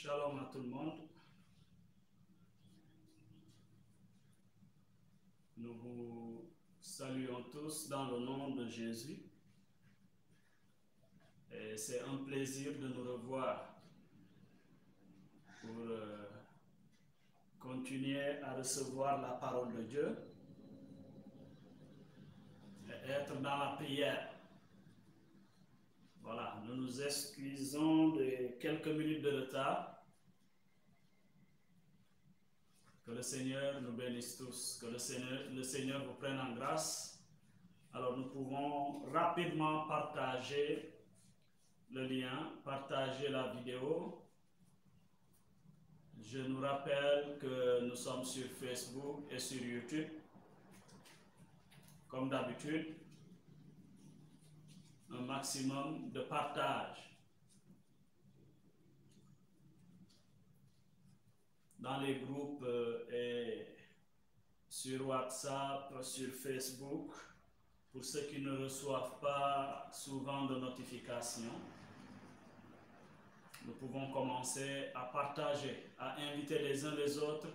Shalom à tout le monde. Nous vous saluons tous dans le nom de Jésus. Et c'est un plaisir de nous revoir pour continuer à recevoir la parole de Dieu et être dans la prière. Voilà, nous nous excusons de quelques minutes de retard. Que le Seigneur nous bénisse tous, que le Seigneur vous prenne en grâce. Alors nous pouvons rapidement partager le lien, partager la vidéo. Je nous rappelle que nous sommes sur Facebook et sur YouTube. Comme d'habitude, un maximum de partage. Dans les groupes et sur WhatsApp, sur Facebook, pour ceux qui ne reçoivent pas souvent de notifications, nous pouvons commencer à partager, à inviter les uns les autres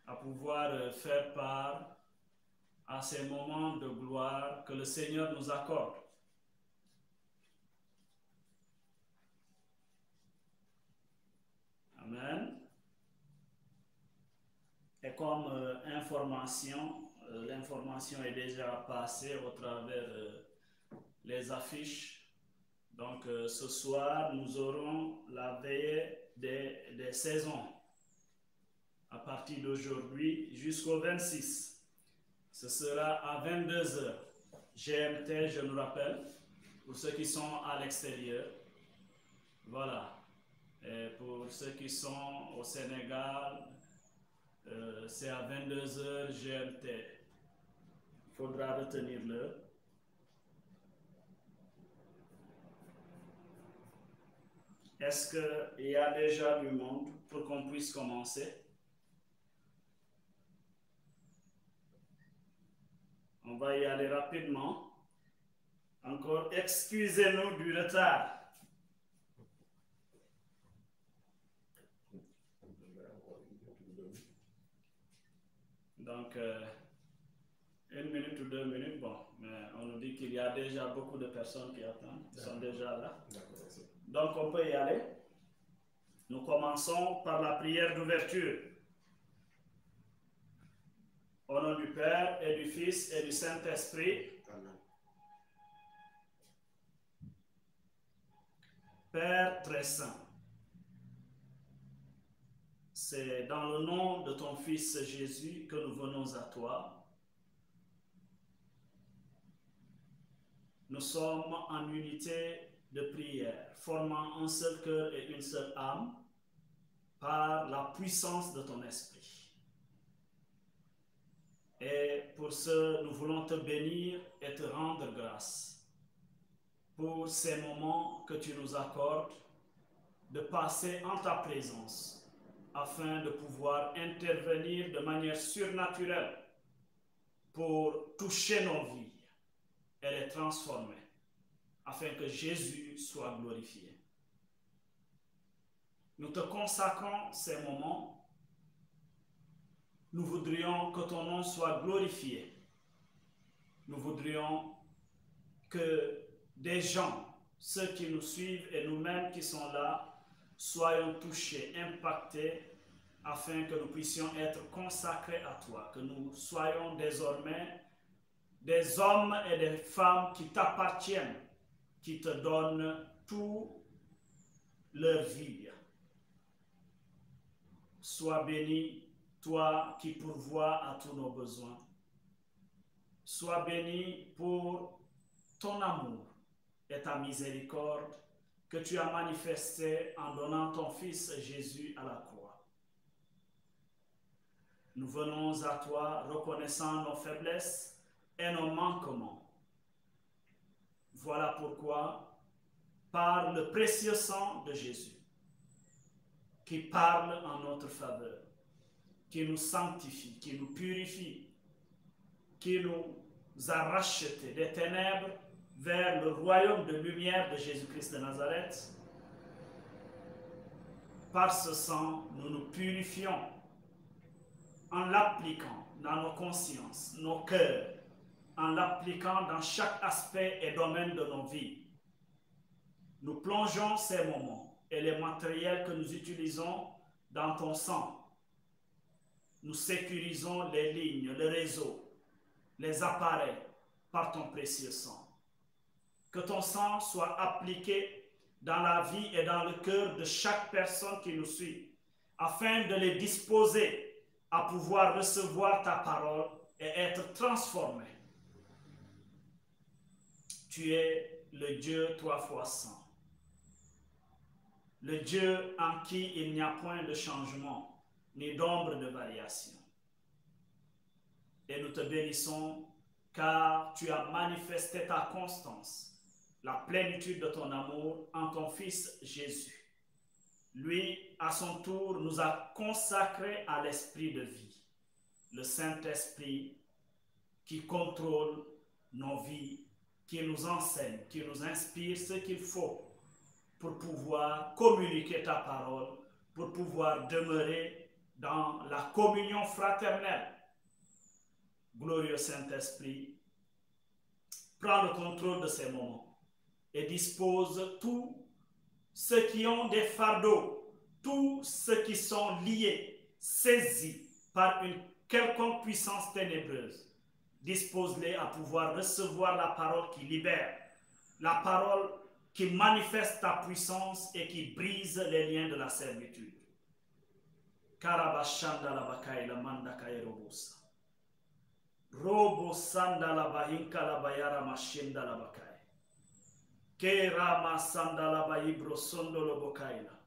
à pouvoir faire part à ces moments de gloire que le Seigneur nous accorde. Amen. Et comme information, l'information est déjà passée au travers les affiches. Donc ce soir, nous aurons la veillée des saisons. À partir d'aujourd'hui jusqu'au 26. Ce sera à 22 h GMT, je nous rappelle, pour ceux qui sont à l'extérieur. Voilà. Et pour ceux qui sont au Sénégal, c'est à 22 h GMT. Il faudra retenir l'heure. Est-ce qu'il y a déjà du monde pour qu'on puisse commencer? On va y aller rapidement. Encore, excusez-nous du retard. Donc, 1 minute ou 2 minutes, bon, mais on nous dit qu'il y a déjà beaucoup de personnes qui attendent, qui sont déjà là. Donc, on peut y aller. Nous commençons par la prière d'ouverture. Au nom du Père et du Fils et du Saint-Esprit. Amen. Père très saint, c'est dans le nom de ton Fils Jésus que nous venons à toi. Nous sommes en unité de prière, formant un seul cœur et une seule âme par la puissance de ton esprit. Et pour ce, nous voulons te bénir et te rendre grâce pour ces moments que tu nous accordes de passer en ta présence afin de pouvoir intervenir de manière surnaturelle pour toucher nos vies et les transformer afin que Jésus soit glorifié. Nous te consacrons ces moments. Nous voudrions que ton nom soit glorifié. Nous voudrions que des gens, ceux qui nous suivent et nous-mêmes qui sont là, soyons touchés, impactés, afin que nous puissions être consacrés à toi, que nous soyons désormais des hommes et des femmes qui t'appartiennent, qui te donnent toute leur vie. Sois béni, toi qui pourvois à tous nos besoins. Sois béni pour ton amour et ta miséricorde que tu as manifesté en donnant ton Fils Jésus à la croix. Nous venons à toi reconnaissant nos faiblesses et nos manquements. Voilà pourquoi, par le précieux sang de Jésus, qui parle en notre faveur, qui nous sanctifie, qui nous purifie, qui nous a rachetés des ténèbres vers le royaume de lumière de Jésus-Christ de Nazareth, par ce sang, nous nous purifions en l'appliquant dans nos consciences, nos cœurs, en l'appliquant dans chaque aspect et domaine de nos vies. Nous plongeons ces moments et les matériels que nous utilisons dans ton sang. Nous sécurisons les lignes, le réseau, les appareils par ton précieux sang. Que ton sang soit appliqué dans la vie et dans le cœur de chaque personne qui nous suit, afin de les disposer à pouvoir recevoir ta parole et être transformés. Tu es le Dieu 3 fois saint. Le Dieu en qui il n'y a point de changement, ni d'ombre de variation. Et nous te bénissons, car tu as manifesté ta constance, la plénitude de ton amour en ton Fils Jésus. Lui, à son tour, nous a consacrés à l'Esprit de vie, le Saint-Esprit qui contrôle nos vies, qui nous enseigne, qui nous inspire ce qu'il faut pour pouvoir communiquer ta parole, pour pouvoir demeurer dans la communion fraternelle. Glorieux Saint-Esprit, prends le contrôle de ces moments et dispose tous ceux qui ont des fardeaux, tous ceux qui sont liés, saisis par une quelconque puissance ténébreuse. Dispose-les à pouvoir recevoir la parole qui libère, la parole qui manifeste ta puissance et qui brise les liens de la servitude. Karabashanda la bakai la manda kairobosa. Robo sanda la bahinka la bayara mashinda la bakai. Kerama sanda la bayibro sondo lo bokaila.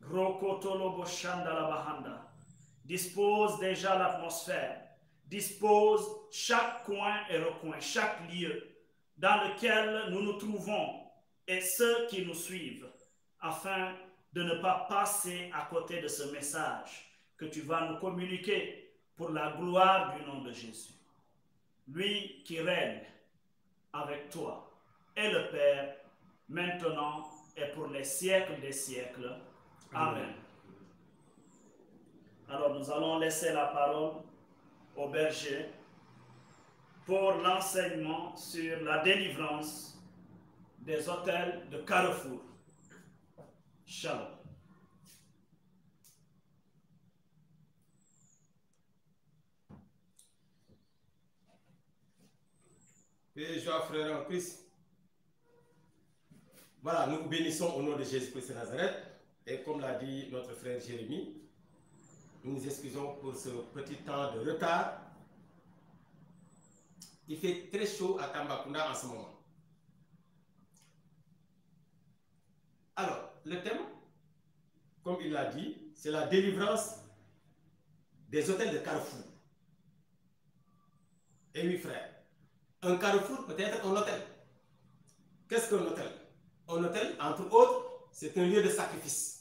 Rokoto lo boshanda la bahanda. Dispose déjà l'atmosphère. Dispose chaque coin et recoin, chaque lieu dans lequel nous nous trouvons et ceux qui nous suivent, afin de ne pas passer à côté de ce message que tu vas nous communiquer pour la gloire du nom de Jésus. Lui qui règne avec toi et le Père, maintenant et pour les siècles des siècles. Amen. Alors nous allons laisser la parole au berger pour l'enseignement sur la délivrance des hôtels de Carrefour. Shalom. Et joie, frère en Christ. Voilà, nous vous bénissons au nom de Jésus-Christ de Nazareth. Et comme l'a dit notre frère Jérémie, nous nous excusons pour ce petit temps de retard. Il fait très chaud à Tambacounda en ce moment. Alors, le thème, comme il l'a dit, c'est la délivrance des hôtels de Carrefour. Et oui, frère, un Carrefour peut être un hôtel. Qu'est-ce qu'un hôtel? Un hôtel, entre autres, c'est un lieu de sacrifice.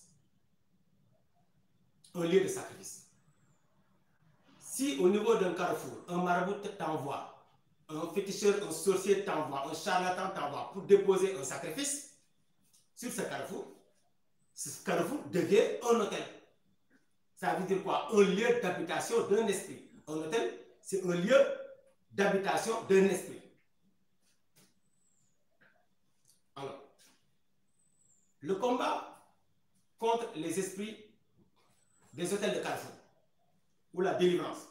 Un lieu de sacrifice. Si au niveau d'un Carrefour, un marabout t'envoie, un féticheur, un sorcier t'envoie, un charlatan t'envoie pour déposer un sacrifice sur ce carrefour devient un hôtel. Ça veut dire quoi? Un lieu d'habitation d'un esprit. Un hôtel, c'est un lieu d'habitation d'un esprit. Alors, le combat contre les esprits des hôtels de Carrefour ou la délivrance.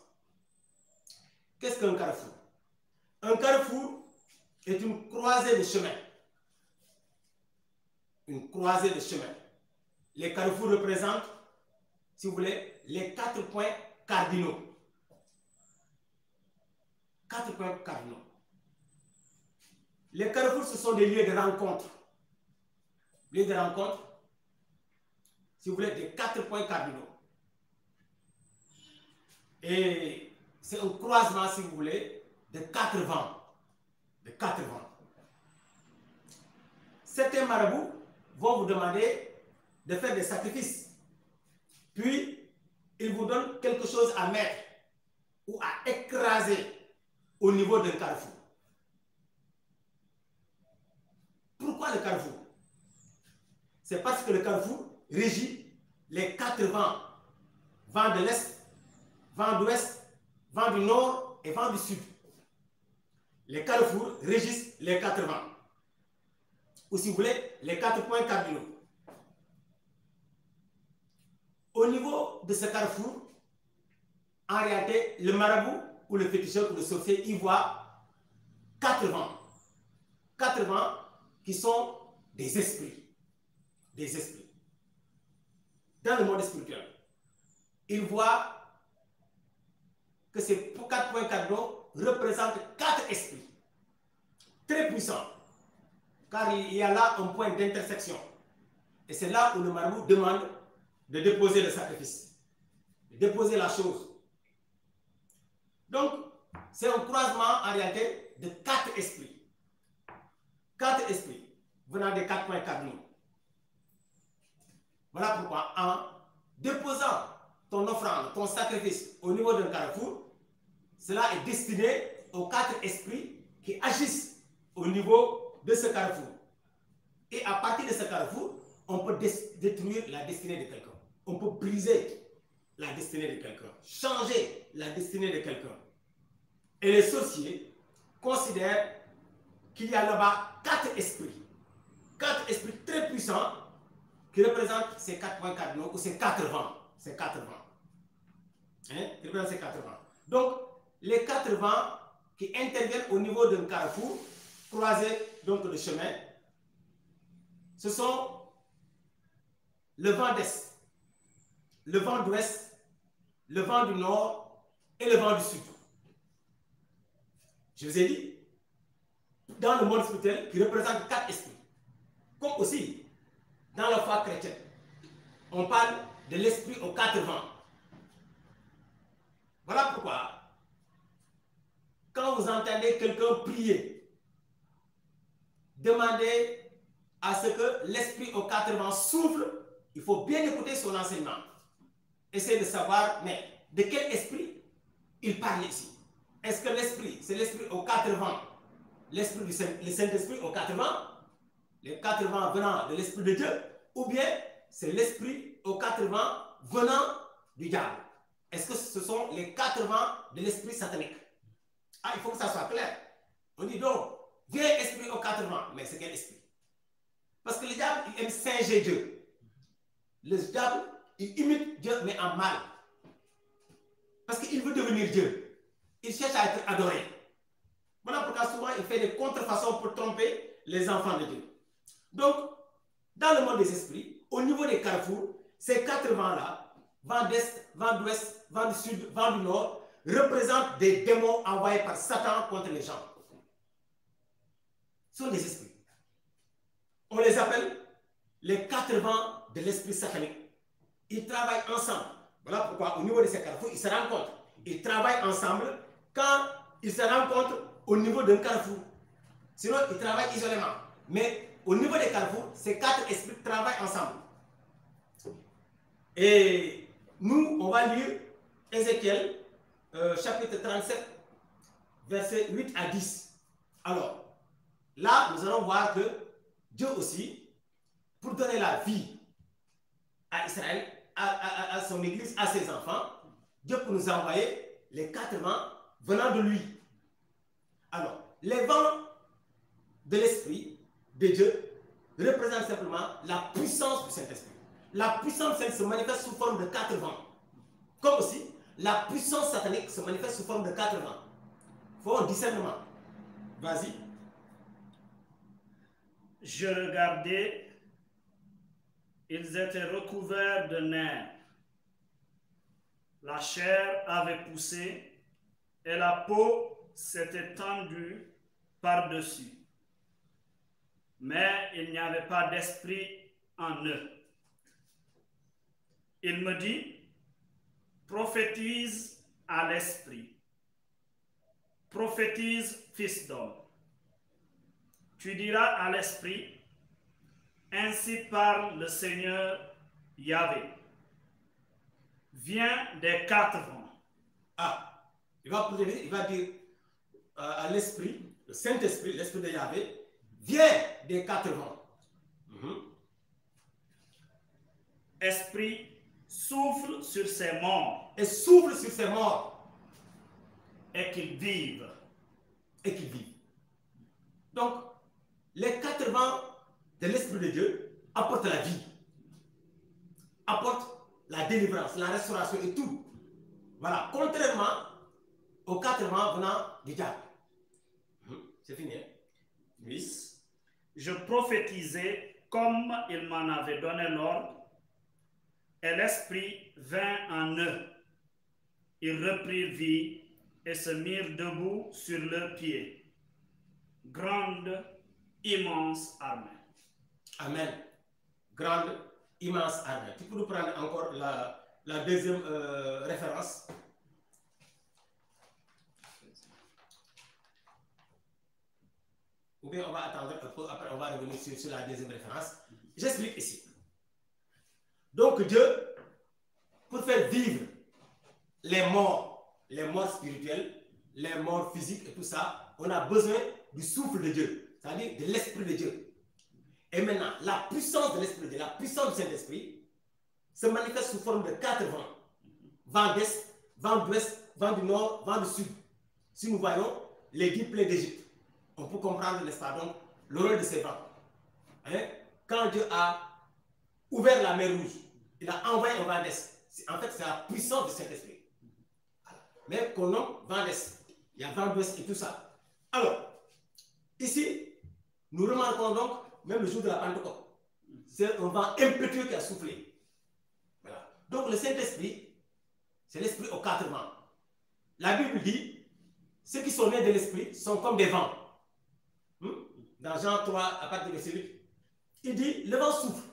Qu'est-ce qu'un carrefour? Un carrefour est une croisée de chemins. Une croisée de chemins. Les carrefours représentent, si vous voulez, les 4 points cardinaux. 4 points cardinaux. Les carrefours, ce sont des lieux de rencontre. Lieux de rencontre, si vous voulez, des 4 points cardinaux. Et c'est un croisement, si vous voulez, de 4 vents. De 4 vents. Certains marabouts vont vous demander de faire des sacrifices. Puis, ils vous donnent quelque chose à mettre ou à écraser au niveau d'un carrefour. Pourquoi le carrefour? C'est parce que le carrefour régit les 4 vents, vent de l'Est, vent d'Ouest, vent du Nord et vent du Sud. Les carrefours régissent les 4 vents. Ou si vous voulez, les 4 points cardinaux. Au niveau de ce carrefour, en réalité, le marabout ou le féticheur ou le sorcier y voit 4 vents. 4 vents qui sont des esprits. Des esprits. Dans le monde spirituel, il voit que ces 4 points cardinaux représentent 4 esprits. Très puissants. Car il y a là un point d'intersection. Et c'est là où le marabout demande de déposer le sacrifice, de déposer la chose. Donc, c'est un croisement en réalité de 4 esprits. 4 esprits venant des 4 points cardinaux. Voilà pourquoi, en déposant ton offrande, ton sacrifice au niveau d'un carrefour, cela est destiné aux 4 esprits qui agissent au niveau de ce carrefour. Et à partir de ce carrefour, on peut détruire la destinée de quelqu'un. On peut briser la destinée de quelqu'un, changer la destinée de quelqu'un. Et les sorciers considèrent qu'il y a là-bas 4 esprits. 4 esprits très puissants qui représentent ces 4 points cardinaux ou ces 4 vents. Ces 4 vents. Hein? Qui représentent ces 4 vents. Donc, les 4 vents qui interviennent au niveau d'un carrefour, croisé donc de chemin, ce sont le vent d'Est, le vent d'Ouest, le vent du Nord et le vent du Sud. Je vous ai dit, dans le monde spirituel, qui représente 4 esprits. Comme aussi, dans la foi chrétienne, on parle de l'esprit aux 4 vents. Voilà pourquoi, quand vous entendez quelqu'un prier, demandez à ce que l'esprit aux 4 vents souffle, il faut bien écouter son enseignement. Essayez de savoir, mais de quel esprit il parle ici. Est-ce que l'esprit, c'est l'esprit aux 4 vents, l'esprit du Saint-Esprit aux 4 vents, les 4 vents venant de l'esprit de Dieu, ou bien c'est l'esprit aux 4 vents venant du diable? Est-ce que ce sont les 4 vents de l'esprit satanique? Ah, il faut que ça soit clair. On dit donc, viens esprit aux 4 vents, mais c'est quel esprit? Parce que le diable, il aime singer Dieu. Le diable, il imite Dieu, mais en mal. Parce qu'il veut devenir Dieu. Il cherche à être adoré. Voilà pourquoi souvent il fait des contrefaçons pour tromper les enfants de Dieu. Donc, dans le monde des esprits, au niveau des carrefours, ces 4 vents-là, vent d'Est, vent d'Ouest, vent du Sud, vent du Nord, représentent des démons envoyés par Satan contre les gens. Ce sont des esprits. On les appelle les 4 vents de l'esprit satanique. Ils travaillent ensemble. Voilà pourquoi au niveau de ces carrefours, ils se rencontrent. Ils travaillent ensemble quand ils se rencontrent au niveau d'un carrefour. Sinon, ils travaillent isolément. Mais au niveau des carrefours, ces 4 esprits travaillent ensemble. Et nous, on va lire Ézéchiel, chapitre 37, versets 8 à 10. Alors, là, nous allons voir que Dieu aussi, pour donner la vie à Israël, à son église, à ses enfants, Dieu peut nous envoyer les 4 vents venant de lui. Alors, les vents de l'esprit de Dieu représentent simplement la puissance du Saint-Esprit. La puissance sainte se manifeste sous forme de 4 vents. Comme aussi, la puissance satanique se manifeste sous forme de 4 vents. Il faut un discernement. Vas-y. Je regardais, ils étaient recouverts de nerfs. La chair avait poussé et la peau s'était tendue par-dessus. Mais il n'y avait pas d'esprit en eux. Il me dit, prophétise à l'esprit. Prophétise, fils d'homme. Tu diras à l'esprit, ainsi parle le Seigneur Yahvé. Viens des 4 vents. Ah, il va dire à l'esprit, le Saint-Esprit, l'esprit de Yahvé, viens des 4 vents. Esprit souffle sur ses morts et souffle sur ses morts et qu'ils vivent. et qu'ils vivent. Donc, les 4 vents de l'Esprit de Dieu apportent la vie, apportent la délivrance, la restauration et tout. Voilà, contrairement aux 4 vents venant du diable. C'est fini. Hein? Oui. Je prophétisais comme il m'en avait donné l'ordre, et l'Esprit vint en eux. Ils reprirent vie et se mirent debout sur leurs pieds. Grande, immense armée. Amen. Grande, immense armée. Tu peux nous prendre encore la deuxième référence? Ou bien on va attendre un peu, après on va revenir sur la deuxième référence. J'explique ici. Donc Dieu, pour faire vivre les morts spirituels, les morts physiques et tout ça, on a besoin du souffle de Dieu, c'est-à-dire de l'Esprit de Dieu. Et maintenant, la puissance de l'Esprit de Dieu, la puissance du Saint-Esprit, se manifeste sous forme de 4 vents. Vent d'Est, vent d'Ouest, vent du Nord, vent du Sud. Si nous voyons les 10 plaies d'Égypte, on peut comprendre, n'est-ce pas, donc, le rôle de ces vents. Hein? Quand Dieu a ouvert la mer Rouge, il a envoyé un vent d'Est. En fait, c'est la puissance du Saint-Esprit. Mais qu'on nomme vent d'Est. Il y a vent d'Ouest et tout ça. Alors, ici, nous remarquons donc, même le jour de la Pentecôte, c'est un vent impétueux qui a soufflé. Voilà. Donc, le Saint-Esprit, c'est l'Esprit aux 4 vents. La Bible dit, ceux qui sont nés de l'Esprit sont comme des vents. Dans Jean 3, à partir de verset 8, il dit, le vent souffle.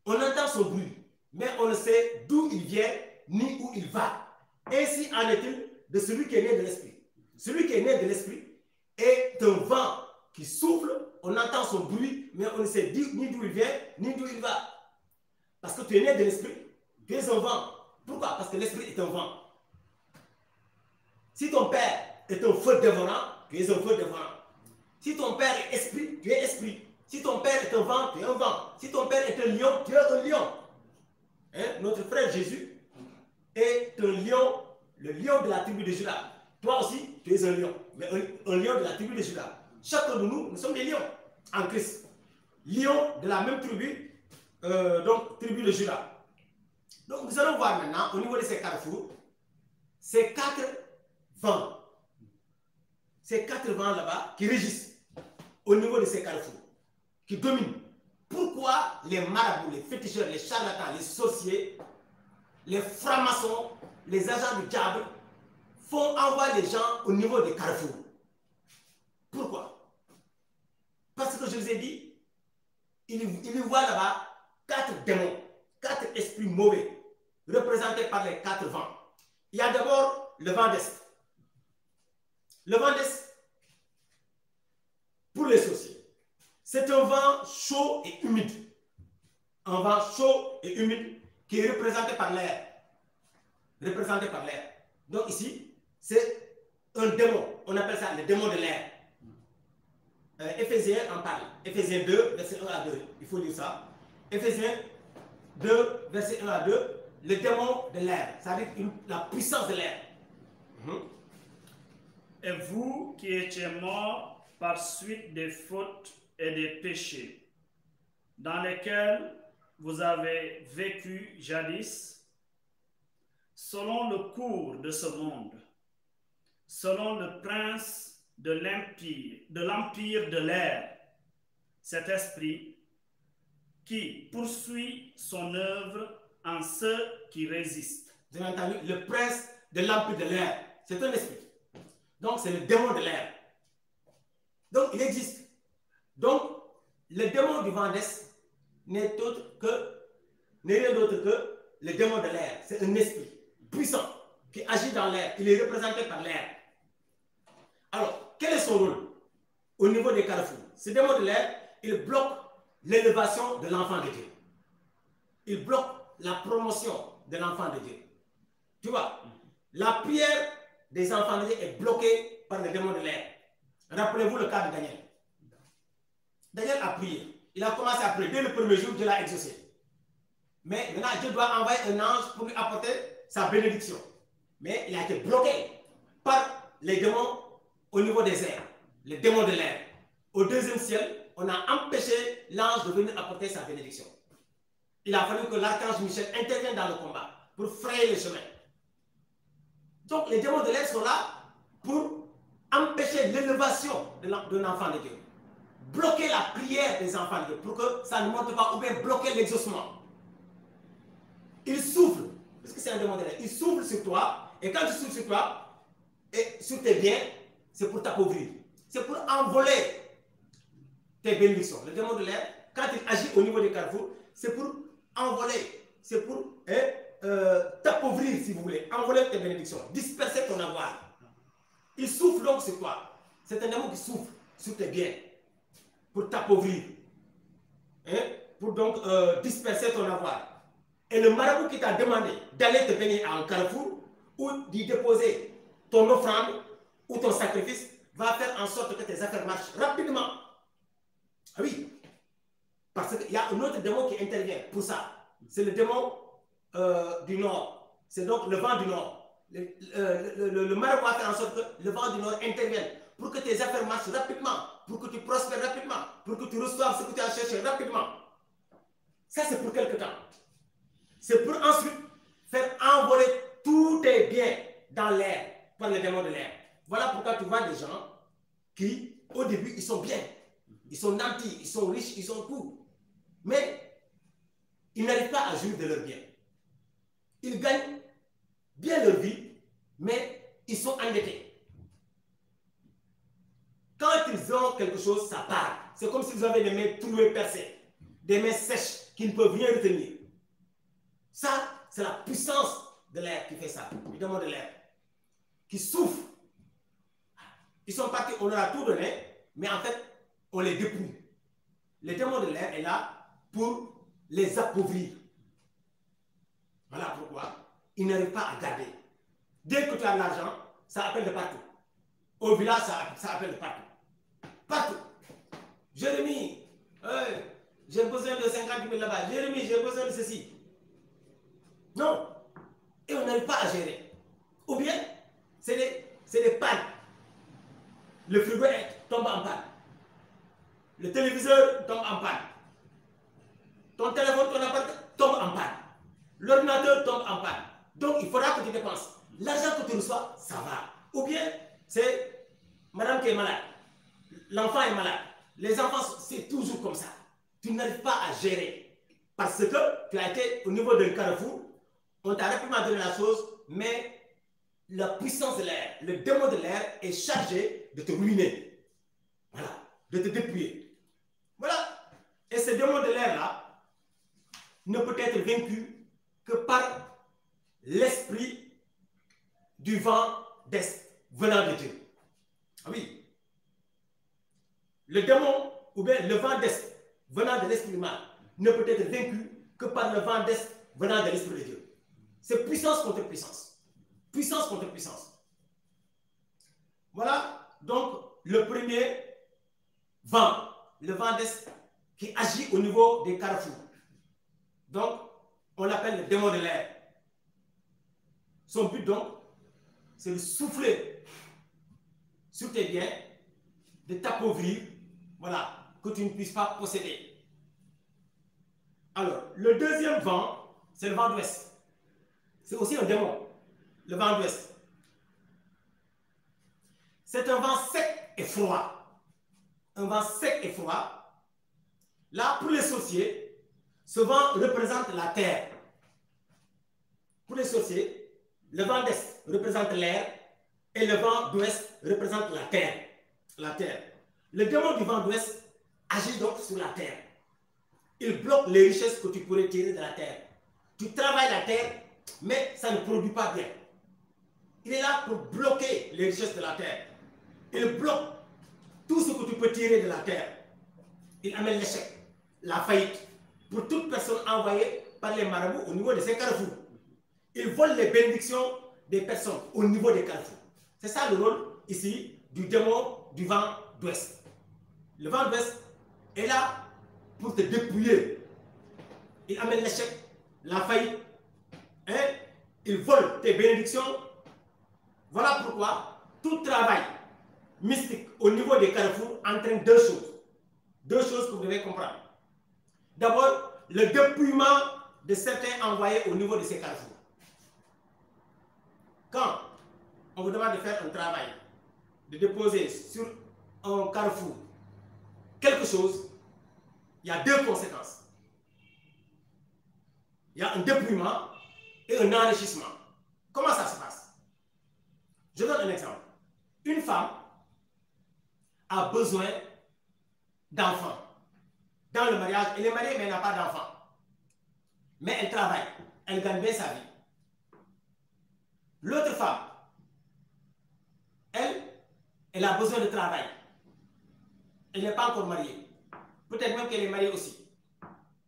On entend son bruit, mais on ne sait d'où il vient ni où il va. Ainsi en est-il de celui qui est né de l'Esprit. Celui qui est né de l'Esprit est un vent qui souffle, on entend son bruit, mais on ne sait ni d'où il vient, ni d'où il va. Parce que tu es né de l'Esprit, tu es un vent. Pourquoi? Parce que l'Esprit est un vent. Si ton père est un feu dévorant, tu es un feu dévorant. Si ton père est esprit, tu es esprit. Si ton père est un vent, tu es un vent. Si ton père est un lion, tu es un lion. Hein? Notre frère Jésus est un lion, le lion de la tribu de Juda. Toi aussi, tu es un lion, mais un lion de la tribu de Juda. Chacun de nous, nous sommes des lions en Christ. Lion de la même tribu, donc tribu de Juda. Donc nous allons voir maintenant, au niveau de ces carrefours, ces 4 vents. Ces 4 vents là-bas qui régissent au niveau de ces carrefours, qui dominent. Pourquoi les marabouts, les féticheurs, les charlatans, les sorciers, les francs-maçons, les agents du diable font envoyer les gens au niveau des carrefours? Pourquoi? Parce que je vous ai dit, ils voient là-bas 4 démons, 4 esprits mauvais, représentés par les 4 vents. Il y a d'abord le vent d'Est. Le vent d'Est, pour les sorciers, c'est un vent chaud et humide. Un vent chaud et humide qui est représenté par l'air. Représenté par l'air. Donc ici, c'est un démon. On appelle ça le démon de l'air. Éphésiens en parle. Éphésiens 2, verset 1 à 2. Il faut lire ça. Éphésiens 2, verset 1 à 2. Le démon de l'air. C'est-à-dire la puissance de l'air. Et vous qui étiez morts par suite des fautes et des péchés, dans lesquels vous avez vécu jadis, selon le cours de ce monde, selon le prince de l'empire de l'air, cet esprit qui poursuit son œuvre en ceux qui résistent. Vous avez entendu? Le prince de l'empire de l'air, c'est un esprit. Donc, c'est le démon de l'air. Donc, il existe. Donc, le démon du vent d'Est n'est rien d'autre que le démon de l'air. C'est un esprit puissant qui agit dans l'air. Il est représenté par l'air. Alors, quel est son rôle au niveau des carrefours? Ce démon de l'air, il bloque l'élévation de l'enfant de Dieu. Il bloque la promotion de l'enfant de Dieu. Tu vois, la prière des enfants de Dieu est bloquée par le démon de l'air. Rappelez-vous le cas de Daniel. Daniel a prié. Il a commencé à prier. Dès le premier jour, Dieu l'a exaucé. Mais maintenant, Dieu doit envoyer un ange pour lui apporter sa bénédiction. Mais il a été bloqué par les démons au niveau des airs, les démons de l'air. Au deuxième ciel, on a empêché l'ange de venir apporter sa bénédiction. Il a fallu que l'archange Michel intervienne dans le combat pour frayer le chemin. Donc les démons de l'air sont là pour empêcher l'élévation d'un enfant de Dieu. Bloquer la prière des enfants de Dieu pour que ça ne monte pas, ou bien bloquer l'exaucement. Il souffle, parce que c'est un démon de l'air, il souffle sur toi, et quand il souffle sur toi, et sur tes biens, c'est pour t'appauvrir. C'est pour envoler tes bénédictions. Le démon de l'air, quand il agit au niveau des carrefours, c'est pour envoler, c'est pour t'appauvrir, si vous voulez, envoler tes bénédictions, disperser ton avoir. Il souffle donc sur toi. C'est un démon qui souffle sur tes biens pour t'appauvrir, pour donc disperser ton avoir. Et le marabout qui t'a demandé d'aller te baigner à un carrefour ou d'y déposer ton offrande ou ton sacrifice va faire en sorte que tes affaires marchent rapidement. Ah oui, parce qu'il y a un autre démon qui intervient pour ça. C'est le démon du nord. C'est donc le vent du nord. Le marabout va faire en sorte que le vent du nord intervienne pour que tes affaires marchent rapidement, pour que tu prospères rapidement, pour que tu reçoives ce que tu as cherché rapidement. Ça, c'est pour quelque temps. C'est pour ensuite faire envoler tous tes biens dans l'air par le démon de l'air. Voilà pourquoi tu vois des gens qui, au début, ils sont bien. Ils sont nantis, ils sont riches, ils sont tout. Mais ils n'arrivent pas à jouir de leurs biens. Ils gagnent bien leur vie, mais ils sont endettés. Quand ils ont quelque chose, ça part. C'est comme s'ils avaient des mains trouées percées, des mains sèches qui ne peuvent rien retenir. Ça, c'est la puissance de l'air qui fait ça, du démon de l'air, qui souffre. Ils sont partis, on leur a tout donné, mais en fait, on les dépouille. Le démon de l'air est là pour les appauvrir. Voilà pourquoi ils n'arrivent pas à garder. Dès que tu as de l'argent, ça appelle de partout. Au village, ça appelle de partout. Partout. Jérémie, j'ai besoin de 50 000 là-bas. Jérémie, j'ai besoin de ceci. Non. Et on n'arrive pas à gérer. Ou bien, c'est des pannes. Le frigo tombe en panne. Le téléviseur tombe en panne. Ton téléphone, ton appareil tombe en panne. L'ordinateur tombe en panne. Donc, il faudra que tu dépenses. L'argent que tu reçois, ça va. Ou bien, c'est madame qui est malade. L'enfant est malade. Les enfants, c'est toujours comme ça. Tu n'arrives pas à gérer. Parce que tu as été au niveau d'un carrefour, on t'a rapidement donné la chose, mais la puissance de l'air, le démon de l'air est chargé de te ruiner. Voilà. De te dépouiller. Voilà. Et ce démon de l'air-là ne peut être vaincu que par l'esprit du vent d'Est venant de Dieu. Ah oui. Le démon, ou bien le vent d'Est venant de l'esprit du mal, ne peut être vaincu que par le vent d'Est venant de l'esprit de Dieu. C'est puissance contre puissance. Puissance contre puissance. Voilà donc le premier vent, le vent d'Est qui agit au niveau des carrefours. Donc, on l'appelle le démon de l'air. Son but donc, c'est de souffler sur tes biens, de t'appauvrir, voilà, que tu ne puisses pas posséder. Alors, le deuxième vent, c'est le vent d'ouest. C'est aussi un démon, le vent d'ouest. C'est un vent sec et froid. Un vent sec et froid. Là, pour les sorciers, ce vent représente la terre. Pour les sorciers, le vent d'est représente l'air et le vent d'ouest représente la terre. La terre. Le démon du vent d'ouest agit donc sur la terre. Il bloque les richesses que tu pourrais tirer de la terre. Tu travailles la terre, mais ça ne produit pas bien. Il est là pour bloquer les richesses de la terre. Il bloque tout ce que tu peux tirer de la terre. Il amène l'échec, la faillite, pour toute personne envoyée par les marabouts au niveau de ces carrefours. Il vole les bénédictions des personnes au niveau des carrefours. C'est ça le rôle ici du démon du vent d'ouest. Le vent d'ouest est là pour te dépouiller. Il amène l'échec, la faillite, hein, ils volent tes bénédictions. Voilà pourquoi tout travail mystique au niveau des carrefours entraîne deux choses. Deux choses que vous devez comprendre. D'abord, le dépouillement de certains envoyés au niveau de ces carrefours. Quand on vous demande de faire un travail, de déposer sur un carrefour quelque chose, il y a deux conséquences. Il y a un dépouillement et un enrichissement. Comment ça se passe? Je donne un exemple. Une femme a besoin d'enfants. Dans le mariage, elle est mariée mais elle n'a pas d'enfants. Mais elle travaille, elle gagne bien sa vie. L'autre femme, elle a besoin de travail. Elle n'est pas encore mariée. Peut-être même qu'elle est mariée aussi.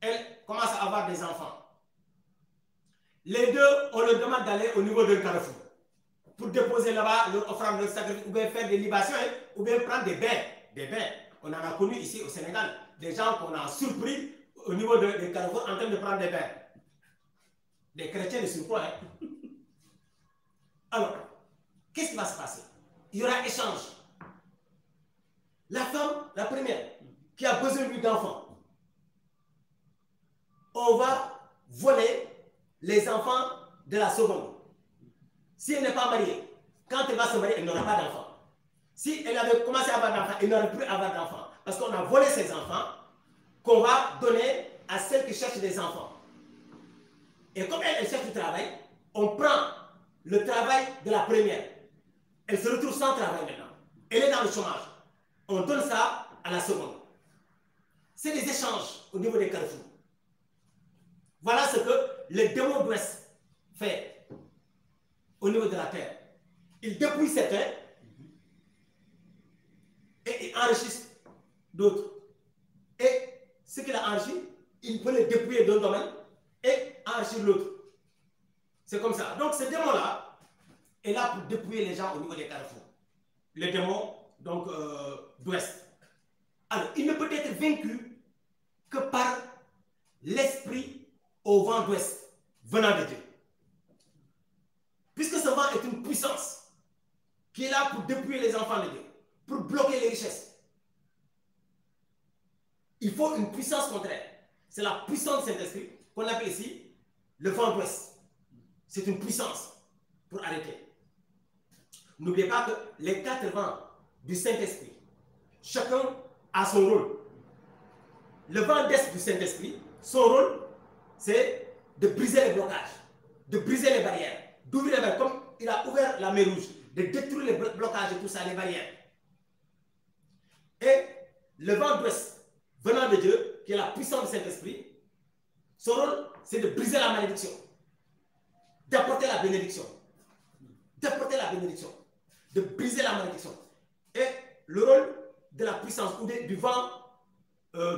Elle commence à avoir des enfants. Les deux, on leur demande d'aller au niveau d'un carrefour pour déposer là-bas leur offrande, leur sacrifice, ou bien faire des libations, ou bien prendre des bains. Des bains. On en a connu ici au Sénégal. Des gens qu'on a surpris au niveau des carrefours en train de prendre des bains. Des chrétiens de surpoids. Hein? Alors, qu'est-ce qui va se passer? Il y aura échange. La femme, la première, qui a besoin d'enfants, on va voler les enfants de la seconde. Si elle n'est pas mariée, quand elle va se marier, elle n'aura pas d'enfants. Si elle avait commencé à avoir d'enfants, elle n'aurait plus à avoir d'enfants. Parce qu'on a volé ses enfants qu'on va donner à celles qui cherchent des enfants. Et comme elle cherche du travail, on prend le travail de la première. Elle se retrouve sans travail maintenant. Elle est dans le chômage. On donne ça à la seconde. C'est des échanges au niveau des carrefours. Voilà ce que le démon d'Ouest fait au niveau de la terre. Il dépouille certains et il enrichit d'autres. Et ce qu'il a enrichi, il peut le dépouiller d'un domaine et enrichir l'autre. C'est comme ça. Donc ce démon-là est là pour dépouiller les gens au niveau des carrefours. Le démon donc d'Ouest. Alors, il ne peut être vaincu que par l'esprit au vent d'Ouest venant de Dieu. Puisque ce vent est une puissance qui est là pour dépouiller les enfants de Dieu, pour bloquer les richesses. Il faut une puissance contraire. C'est la puissance du Saint-Esprit qu'on appelle ici le vent d'Ouest. C'est une puissance pour arrêter. N'oubliez pas que les 4 vents du Saint-Esprit, chacun a son rôle. Le vent d'Est du Saint-Esprit, son rôle, c'est de briser les blocages, de briser les barrières, d'ouvrir les barrières, comme il a ouvert la mer Rouge, de détruire les blocages et tout ça, les barrières. Et le vent d'Ouest, venant de Dieu, qui est la puissance du Saint-Esprit, son rôle, c'est de briser la malédiction, d'apporter la bénédiction, de briser la malédiction. Et le rôle de la puissance ou du vent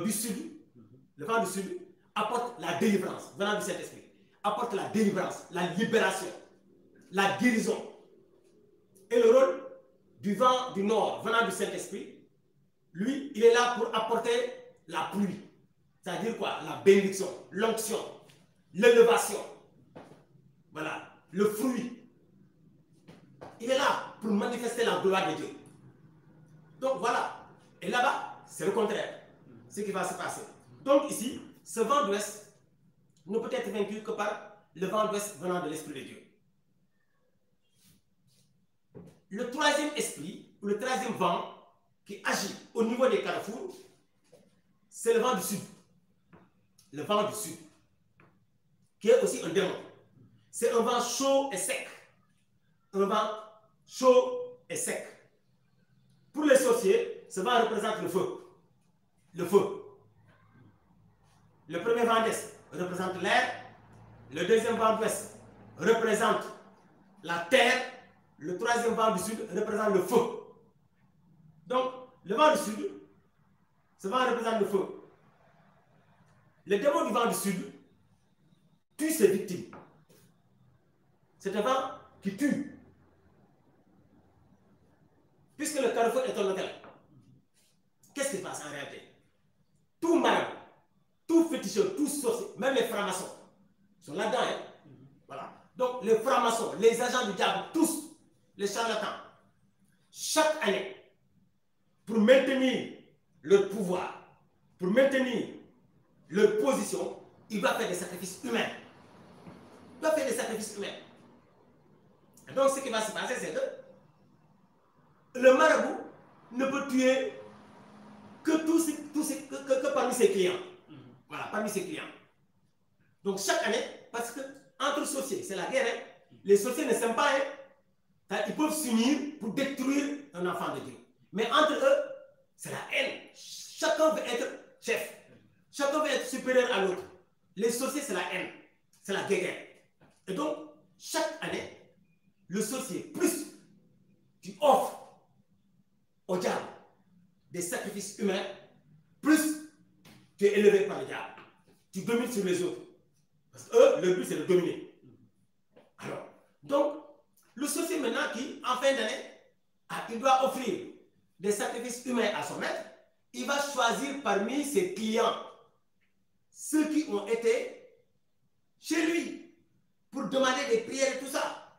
du Sud, le vent du Sud, apporte la délivrance, venant du Saint-Esprit, apporte la délivrance, la libération, la guérison. Et le rôle du vent du Nord, venant du Saint-Esprit, lui, il est là pour apporter la pluie. C'est-à-dire quoi? La bénédiction, l'onction, l'élévation. Voilà, le fruit. Il est là pour manifester la gloire de Dieu. Donc voilà. Et là-bas, c'est le contraire. Ce qui va se passer. Donc ici, ce vent d'Ouest ne peut être vaincu que par le vent d'Ouest venant de l'Esprit de Dieu. Le troisième esprit, ou le troisième vent qui agit au niveau des carrefours, c'est le vent du Sud. Le vent du Sud, qui est aussi un démon. C'est un vent chaud et sec. Un vent chaud et sec. Pour les sorciers, ce vent représente le feu. Le feu. Le premier vent d'Est représente l'air. Le deuxième vent d'Ouest représente la terre. Le troisième vent du Sud représente le feu. Donc, le vent du Sud, ce vent représente le feu. Le démon du vent du Sud tue ses victimes. C'est un vent qui tue. Puisque le carrefour est un hôtel, qu'est-ce qui se passe en réalité? Tout marabout, tout féticheur, tout sorcier, même les francs-maçons, Ils sont là-dedans. Hein? Voilà. Donc, les francs-maçons, les agents du diable, tous, les charlatans, chaque année, pour maintenir leur pouvoir, pour maintenir leur position, il va faire des sacrifices humains. Il va faire des sacrifices humains. Et donc, ce qui va se passer, c'est que le marabout ne peut tuer que parmi ses clients. Voilà, parmi ses clients. Donc, chaque année, parce que entre sorciers, c'est la guerre, hein? Les sorciers ne s'aiment pas, hein? Ils peuvent s'unir pour détruire un enfant de Dieu. Mais entre eux, c'est la haine. Chacun veut être chef. Chacun veut être supérieur à l'autre. Les sorciers, c'est la haine. C'est la guerre. Et donc, chaque année, le sorcier, plus tu offres au diable des sacrifices humains, plus tu es élevé par le diable. Tu domines sur les autres. Parce que eux, le but, c'est de dominer. Alors, donc, le sorcier maintenant qui, en fin d'année, il doit offrir des sacrifices humains à son maître, il va choisir parmi ses clients ceux qui ont été chez lui pour demander des prières et tout ça.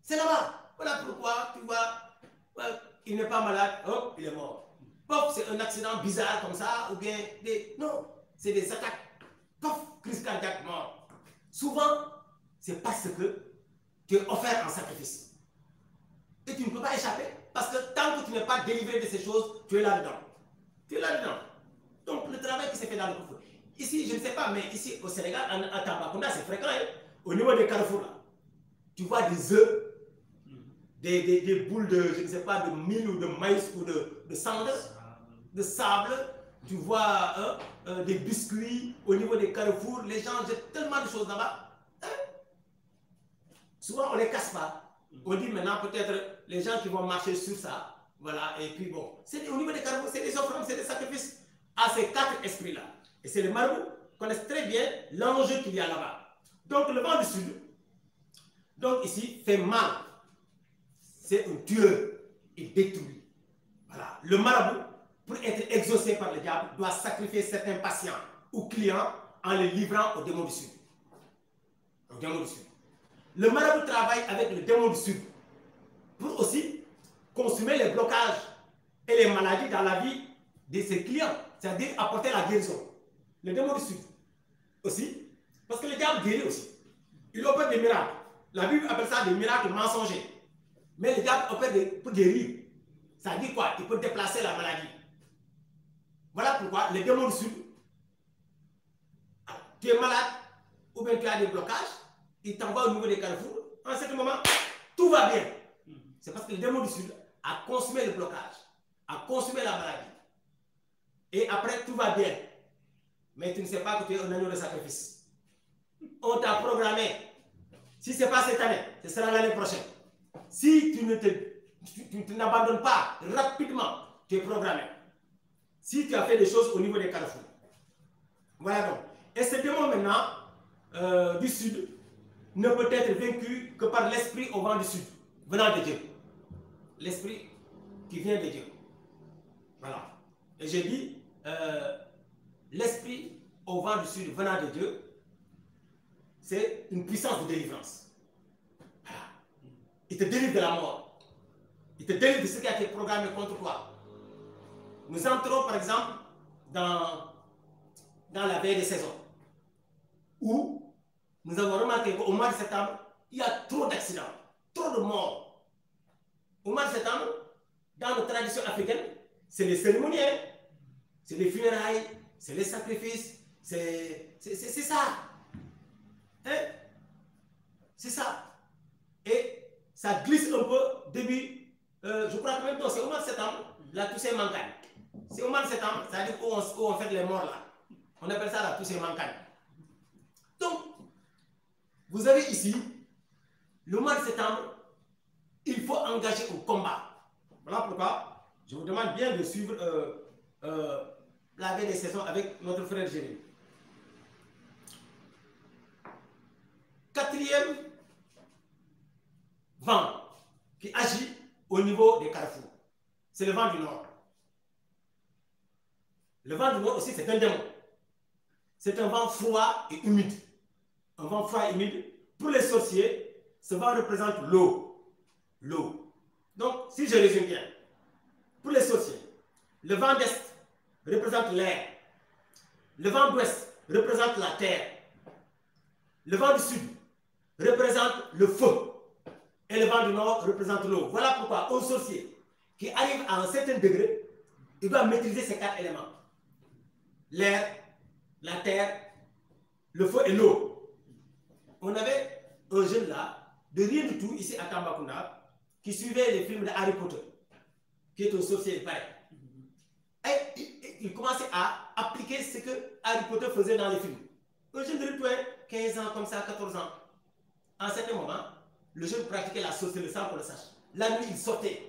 C'est là-bas. Voilà pourquoi, tu vois, il n'est pas malade, hop, il est mort. Pof, c'est un accident bizarre comme ça, ou bien des... Non, c'est des attaques. Pof, crise cardiaque, mort. Souvent, c'est parce que tu es offert en sacrifice. Et tu ne peux pas échapper. Parce que tant que tu n'es pas délivré de ces choses, tu es là-dedans. Tu es là-dedans. Donc, le travail qui s'est fait dans le carrefour. Ici, je ne sais pas, mais ici, au Sénégal, à Tambacounda, c'est fréquent. Hein? Au niveau des carrefours, là, tu vois des œufs, des boules de, je ne sais pas, de mil ou de maïs ou de cendre, de sable. Tu vois des biscuits au niveau des carrefours. Les gens jettent tellement de choses là-bas. Hein? Souvent, on ne les casse pas. On dit maintenant peut-être les gens qui vont marcher sur ça. Voilà, et puis bon. Au niveau des carrefours, c'est des offrandes, c'est des sacrifices à ces quatre esprits-là. Et c'est les marabouts qui connaissent très bien l'enjeu qu'il y a là-bas. Donc le vent du sud, donc ici, fait mal. C'est un tueur. Il détruit. Voilà. Le marabout, pour être exaucé par le diable, doit sacrifier certains patients ou clients en les livrant au démon du sud. Au démon du sud. Le marabout travaille avec le démon du sud pour aussi consommer les blocages et les maladies dans la vie de ses clients, c'est-à-dire apporter la guérison. Le démon du sud aussi, parce que le diable guérit aussi. Il opère des miracles. La Bible appelle ça des miracles mensongers. Mais le diable opère pour guérir. Ça dit quoi? Il peut déplacer la maladie. Voilà pourquoi le démon du sud, tu es malade ou bien tu as des blocages, il t'envoie au niveau des carrefours. En ce moment, tout va bien. C'est parce que le démon du sud a consumé le blocage, a consumé la maladie. Et après, tout va bien. Mais tu ne sais pas que tu es un agneau de sacrifice. On t'a programmé. Si ce n'est pas cette année, ce sera l'année prochaine. Si tu n'abandonnes pas rapidement, tu es programmé. Si tu as fait des choses au niveau des carrefours. Voilà donc. Et ce démon maintenant du sud ne peut être vaincu que par l'esprit au vent du sud, venant de Dieu. L'esprit qui vient de Dieu. Voilà. Et j'ai dit, l'esprit au vent du sud venant de Dieu, c'est une puissance de délivrance. Voilà. Il te délivre de la mort. Il te délivre de ce qui a été programmé contre toi. Nous entrons par exemple dans la veille des saisons, où nous avons remarqué qu'au mois de septembre, il y a trop d'accidents, trop de morts. Au mois de septembre, dans nos traditions africaines, c'est les cérémonies, c'est les funérailles, c'est les sacrifices, c'est ça. Hein? C'est ça. Et ça glisse un peu début, je crois que même c'est au mois de septembre, la Toussaint Mankane. C'est au mois de septembre, c'est-à-dire où on fait les morts là. On appelle ça la Toussaint Mankane. Donc, vous avez ici, le mois de septembre, il faut engager au combat. Voilà pourquoi je vous demande bien de suivre la veille des saisons avec notre frère Jérémy. Quatrième vent qui agit au niveau des carrefours, c'est le vent du nord. Le vent du nord aussi, c'est un démon. C'est un vent froid et humide. Un vent froid et humide. Pour les sorciers, ce vent représente l'eau. L'eau. Donc, si je résume bien, pour les sorciers, le vent d'est représente l'air. Le vent d'ouest représente la terre. Le vent du sud représente le feu. Et le vent du nord représente l'eau. Voilà pourquoi un sorcier qui arrive à un certain degré, il doit maîtriser ces 4 éléments. L'air, la terre, le feu et l'eau. On avait un jeune là, de rien du tout, ici à Tambacounda, qui suivait les films de Harry Potter, qui est un sorcier pareil. Et il commençait à appliquer ce que Harry Potter faisait dans les films. Un jeune de 15 ans, comme ça, 14 ans. À un certain moment, le jeune pratiquait la sorcellerie sans qu'on le sache. La nuit, il sortait.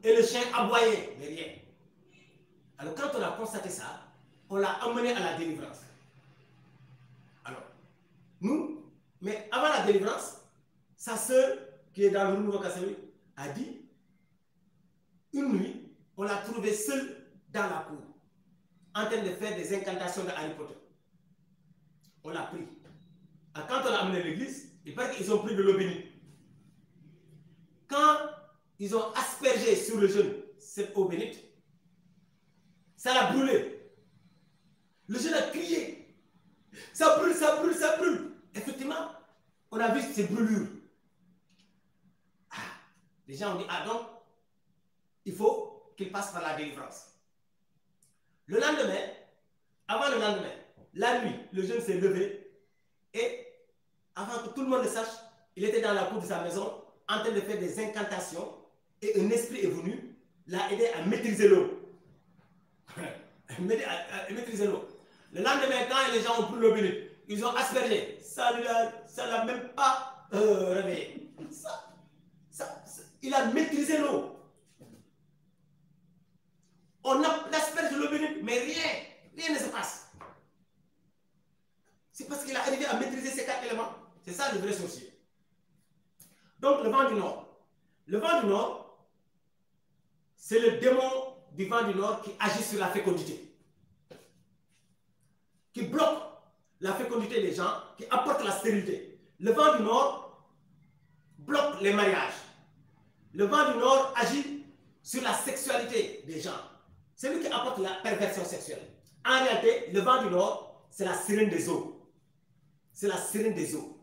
Et le chien aboyait derrière. Alors, quand on a constaté ça, on l'a amené à la délivrance. Alors, nous, mais avant la délivrance, sa sœur, qui est dans le Nouveau Kassaoui, a dit, une nuit, on l'a trouvé seule dans la cour, en train de faire des incantations de Harry Potter. On l'a pris. Alors, quand on l'a amené à l'église, il paraît qu'ils ont pris de l'eau bénite. Quand ils ont aspergé sur le jeune cette eau bénite, ça l'a brûlé. Le jeune a crié. Ça brûle, ça brûle, ça brûle. Effectivement, on a vu ces brûlures. Ah, les gens ont dit, ah donc, il faut qu'il passe par la délivrance. Le lendemain, avant le lendemain, la nuit, le jeune s'est levé et, avant que tout le monde le sache, il était dans la cour de sa maison en train de faire des incantations et un esprit est venu, l'a aidé à maîtriser l'eau. à maîtriser l'eau. Le lendemain, quand les gens ont pris l'eau bénite, ils ont aspergé. Ça ne l'a même pas réveillé. Il a maîtrisé l'eau. On asperge l'eau bénite, mais rien ne se passe. C'est parce qu'il a arrivé à maîtriser ces 4 éléments. C'est ça le vrai sorcier. Donc, le vent du nord. Le vent du nord, c'est le démon du vent du nord qui agit sur la fécondité, qui bloque la fécondité des gens, qui apporte la stérilité. Le vent du nord bloque les mariages. Le vent du nord agit sur la sexualité des gens. C'est lui qui apporte la perversion sexuelle. En réalité, le vent du nord, c'est la sirène des eaux. C'est la sirène des eaux.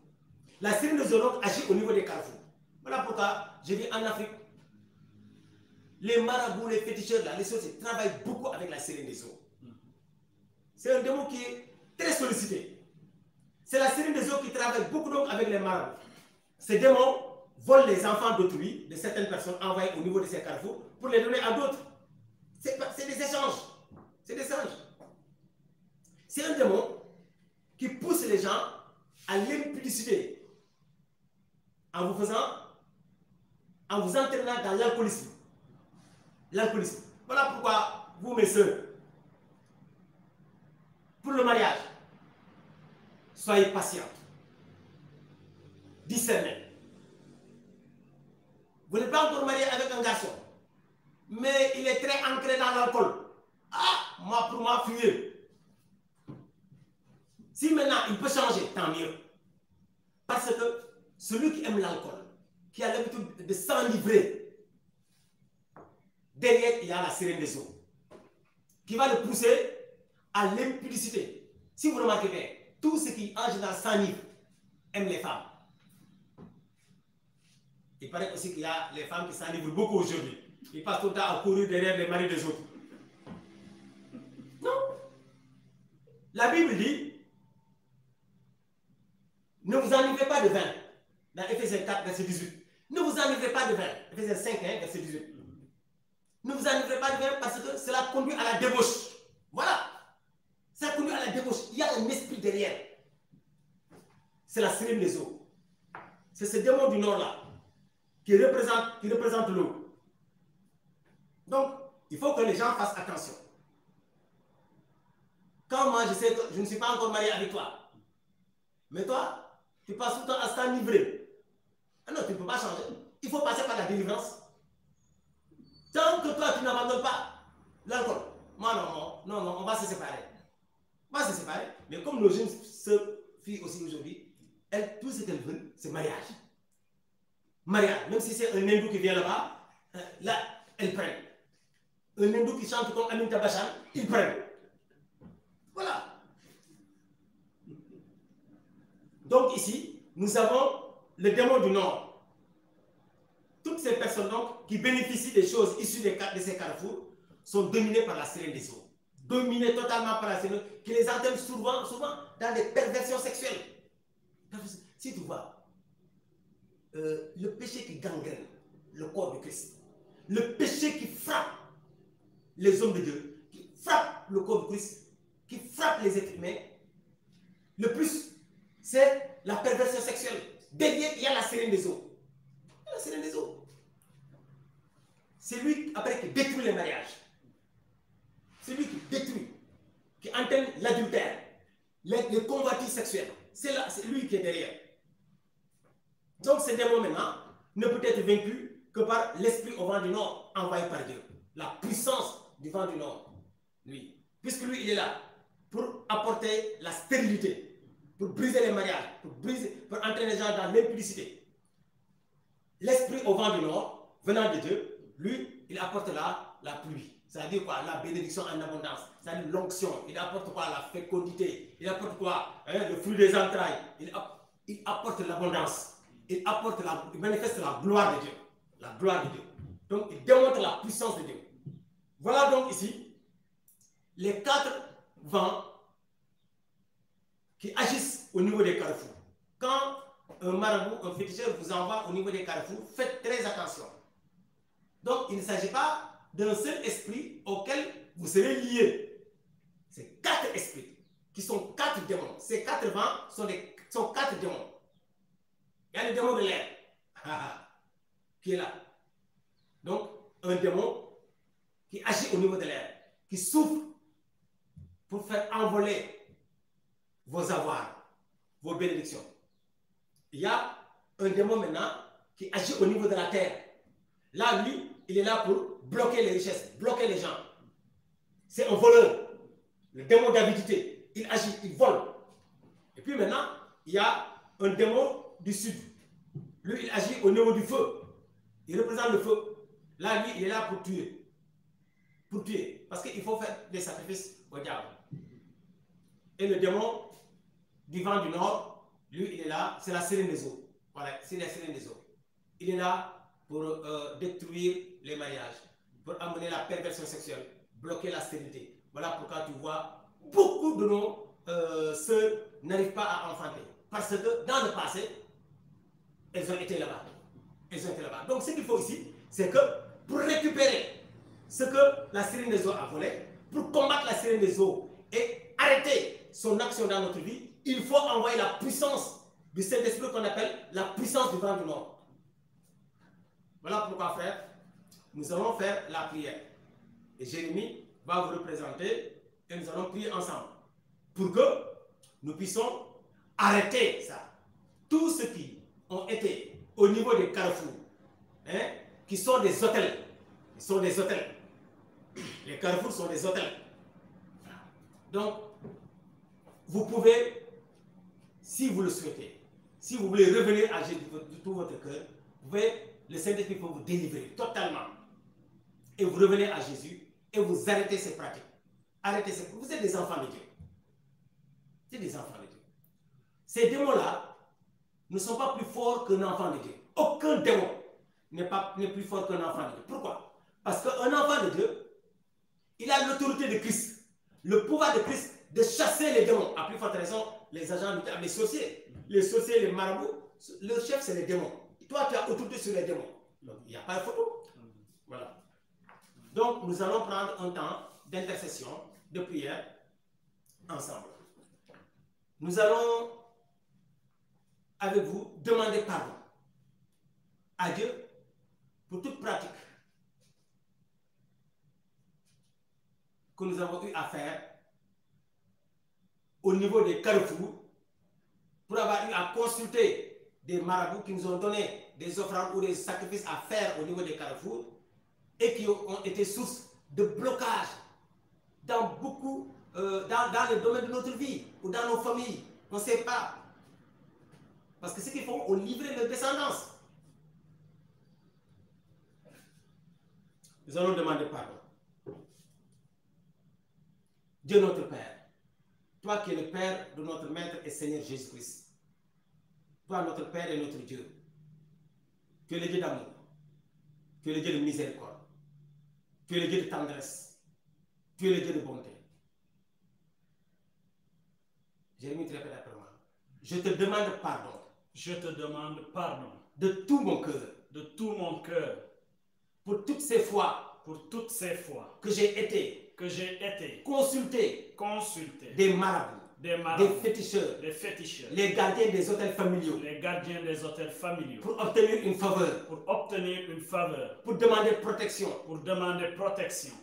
La sirène des eaux agit au niveau des carrefours. Voilà pourquoi je vis en Afrique. Les marabouts, les féticheurs, là, les sorciers travaillent beaucoup avec la sirène des eaux. C'est un démon qui est très sollicité. C'est la sirène des eaux qui travaille beaucoup donc avec les marabouts. Ces démons volent les enfants d'autrui, de certaines personnes envoyées au niveau de ces carrefours, pour les donner à d'autres. C'est des échanges. C'est des échanges. C'est un démon qui pousse les gens à l'impudicité en vous entraînant dans l'alcoolisme. L'alcoolisme. Voilà pourquoi, vous mes soeurs, pour le mariage, soyez patients. Discernez. Vous n'êtes pas encore marié avec un garçon, mais il est très ancré dans l'alcool. Ah, pour moi, fuyez. Si maintenant il peut changer, tant mieux. Parce que celui qui aime l'alcool, qui a l'habitude de s'enivrer, derrière, il y a la sirène des eaux, qui va le pousser à l'impudicité. Si vous remarquez bien, tout ce qui en général s'enivre aime les femmes. Il paraît aussi qu'il y a les femmes qui s'enivrent beaucoup aujourd'hui. Ils passent tout le temps à courir derrière les maris des autres. Non. La Bible dit, ne vous enivrez pas de vin. Dans Ephésiens 4, verset 18. Ne vous enivrez pas de vin. Ephésiens 5, verset 18. Ne vous enivrez pas de vin parce que cela conduit à la débauche. Voilà. Ça conduit à la débauche. Il y a un esprit derrière. C'est la sirène des eaux. C'est ce démon du nord-là qui représente l'eau. Donc, il faut que les gens fassent attention. Quand moi, je sais que je ne suis pas encore marié avec toi, mais toi, tu passes tout le temps à s'enivrer. Ah non, tu ne peux pas changer. Il faut passer par la délivrance. Tant que toi, tu n'abandonnes pas l'alcool, moi, non, on va se séparer. On va se séparer. Mais comme nos jeunes filles aussi aujourd'hui, tout ce qu'elles veulent, c'est mariage. Mariage, même si c'est un hindou qui vient là-bas, là, elles prennent. Un hindou qui chante comme Amin Tabachan, ils prennent. Voilà. Donc ici, nous avons le démon du Nord. Toutes ces personnes donc, qui bénéficient des choses issues de ces carrefours sont dominées par la sirène des eaux. Dominées totalement par la sirène, qui les entraîne souvent dans des perversions sexuelles. Si tu vois, le péché qui gangrène le corps du Christ, le péché qui frappe les hommes de Dieu, qui frappe le corps du Christ, qui frappe les êtres humains, le plus, c'est la perversion sexuelle. Derrière, il y a la sirène des eaux. Il y a la sirène des eaux. C'est lui, après, qui détruit les mariages. C'est lui qui détruit, qui entraîne l'adultère, les convoitises sexuelles. C'est lui qui est derrière. Donc, ce démon maintenant ne peut être vaincu que par l'esprit au vent du Nord envoyé par Dieu. La puissance du vent du Nord. Lui. Puisque lui, il est là pour apporter la stérilité, pour briser les mariages, pour entraîner les gens dans l'impudicité. L'esprit au vent du Nord, venant de Dieu, lui, il apporte la pluie. C'est-à-dire quoi? La bénédiction en abondance. C'est-à-dire l'onction. Il apporte quoi? La fécondité. Il apporte quoi? Le fruit des entrailles. Il apporte l'abondance. Il manifeste la gloire de Dieu. La gloire de Dieu. Donc, il démontre la puissance de Dieu. Voilà donc ici les 4 vents qui agissent au niveau des carrefours. Quand un marabout, un féticheur vous envoie au niveau des carrefours, faites très attention. Donc, il ne s'agit pas d'un seul esprit auquel vous serez liés. C'est 4 esprits qui sont 4 démons. Ces 4 vents sont 4 démons. Il y a le démon de l'air qui est là. Donc, un démon qui agit au niveau de l'air, qui souffle pour faire envoler vos avoirs, vos bénédictions. Il y a un démon maintenant qui agit au niveau de la terre. Là, lui, il est là pour bloquer les richesses, bloquer les gens. C'est un voleur. Le démon d'avidité. Il agit, il vole. Et puis maintenant, il y a un démon du sud. Lui, il agit au niveau du feu. Il représente le feu. Là, lui, il est là pour tuer. Pour tuer. Parce qu'il faut faire des sacrifices au diable. Et le démon du vent du nord, lui, il est là, c'est la sirène des eaux. Voilà, c'est la sirène des eaux. Il est là pour détruire les mariages, pour amener la perversion sexuelle, bloquer la stérilité. Voilà pourquoi tu vois beaucoup de nos sœurs n'arrivent pas à enfanter. Parce que dans le passé, elles ont été là-bas. Elles ont été là-bas. Donc ce qu'il faut ici, c'est que pour récupérer ce que la sirène des eaux a volé, pour combattre la sirène des eaux et arrêter son action dans notre vie, il faut envoyer la puissance du Saint-Esprit qu'on appelle la puissance du vent du nord. Voilà pourquoi, frère, nous allons faire la prière. Et Jérémie va vous représenter et nous allons prier ensemble pour que nous puissions arrêter ça. Tous ceux qui ont été au niveau des carrefours, qui sont des hôtels, ils sont des hôtels. Les carrefours sont des hôtels. Donc, vous pouvez, si vous le souhaitez, si vous voulez revenir à Jésus de tout votre cœur, vous pouvez, le Saint-Esprit peut vous délivrer totalement. Et vous revenez à Jésus et vous arrêtez ces pratiques. Arrêtez ces pratiques. Vous êtes des enfants de Dieu. Vous êtes des enfants de Dieu. Ces démons-là ne sont pas plus forts qu'un enfant de Dieu. Aucun démon n'est plus fort qu'un enfant de Dieu. Pourquoi? Parce qu'un enfant de Dieu, il a l'autorité de Christ, le pouvoir de Christ de chasser les démons. À plus forte raison, les agents du diable, les sorciers, les marabouts, leur chef, c'est les démons. Toi, tu as autorité sur les démons. Donc, il n'y a pas de photo. Voilà. Donc, nous allons prendre un temps d'intercession, de prière, ensemble. Nous allons, avec vous, demander pardon à Dieu pour toute pratique que nous avons eu à faire au niveau des carrefours, pour avoir eu à consulter des marabouts qui nous ont donné des offrandes ou des sacrifices à faire au niveau des carrefours et qui ont été source de blocage dans beaucoup, dans le domaine de notre vie ou dans nos familles. On ne sait pas Parce que ce qu'ils font, on livrait leur descendance. Nous allons demander pardon. Dieu notre Père, toi qui es le Père de notre Maître et Seigneur Jésus-Christ, toi notre Père et notre Dieu, tu es le Dieu d'amour, tu es le Dieu de miséricorde, tu es le Dieu de tendresse, tu es le Dieu de bonté. Jérémie te répète après moi. Je te demande pardon. Je te demande pardon. De tout mon cœur. De tout mon cœur. Pour toutes ces fois. Pour toutes ces fois. Que j'ai été. Que j'ai été. Consulté. Consulté. Des marabouts. Des marabouts. Des féticheurs. Des féticheurs. Les gardiens des hôtels familiaux. Les gardiens des hôtels familiaux. Pour obtenir une faveur. Pour obtenir une faveur. Pour demander protection. Pour demander protection.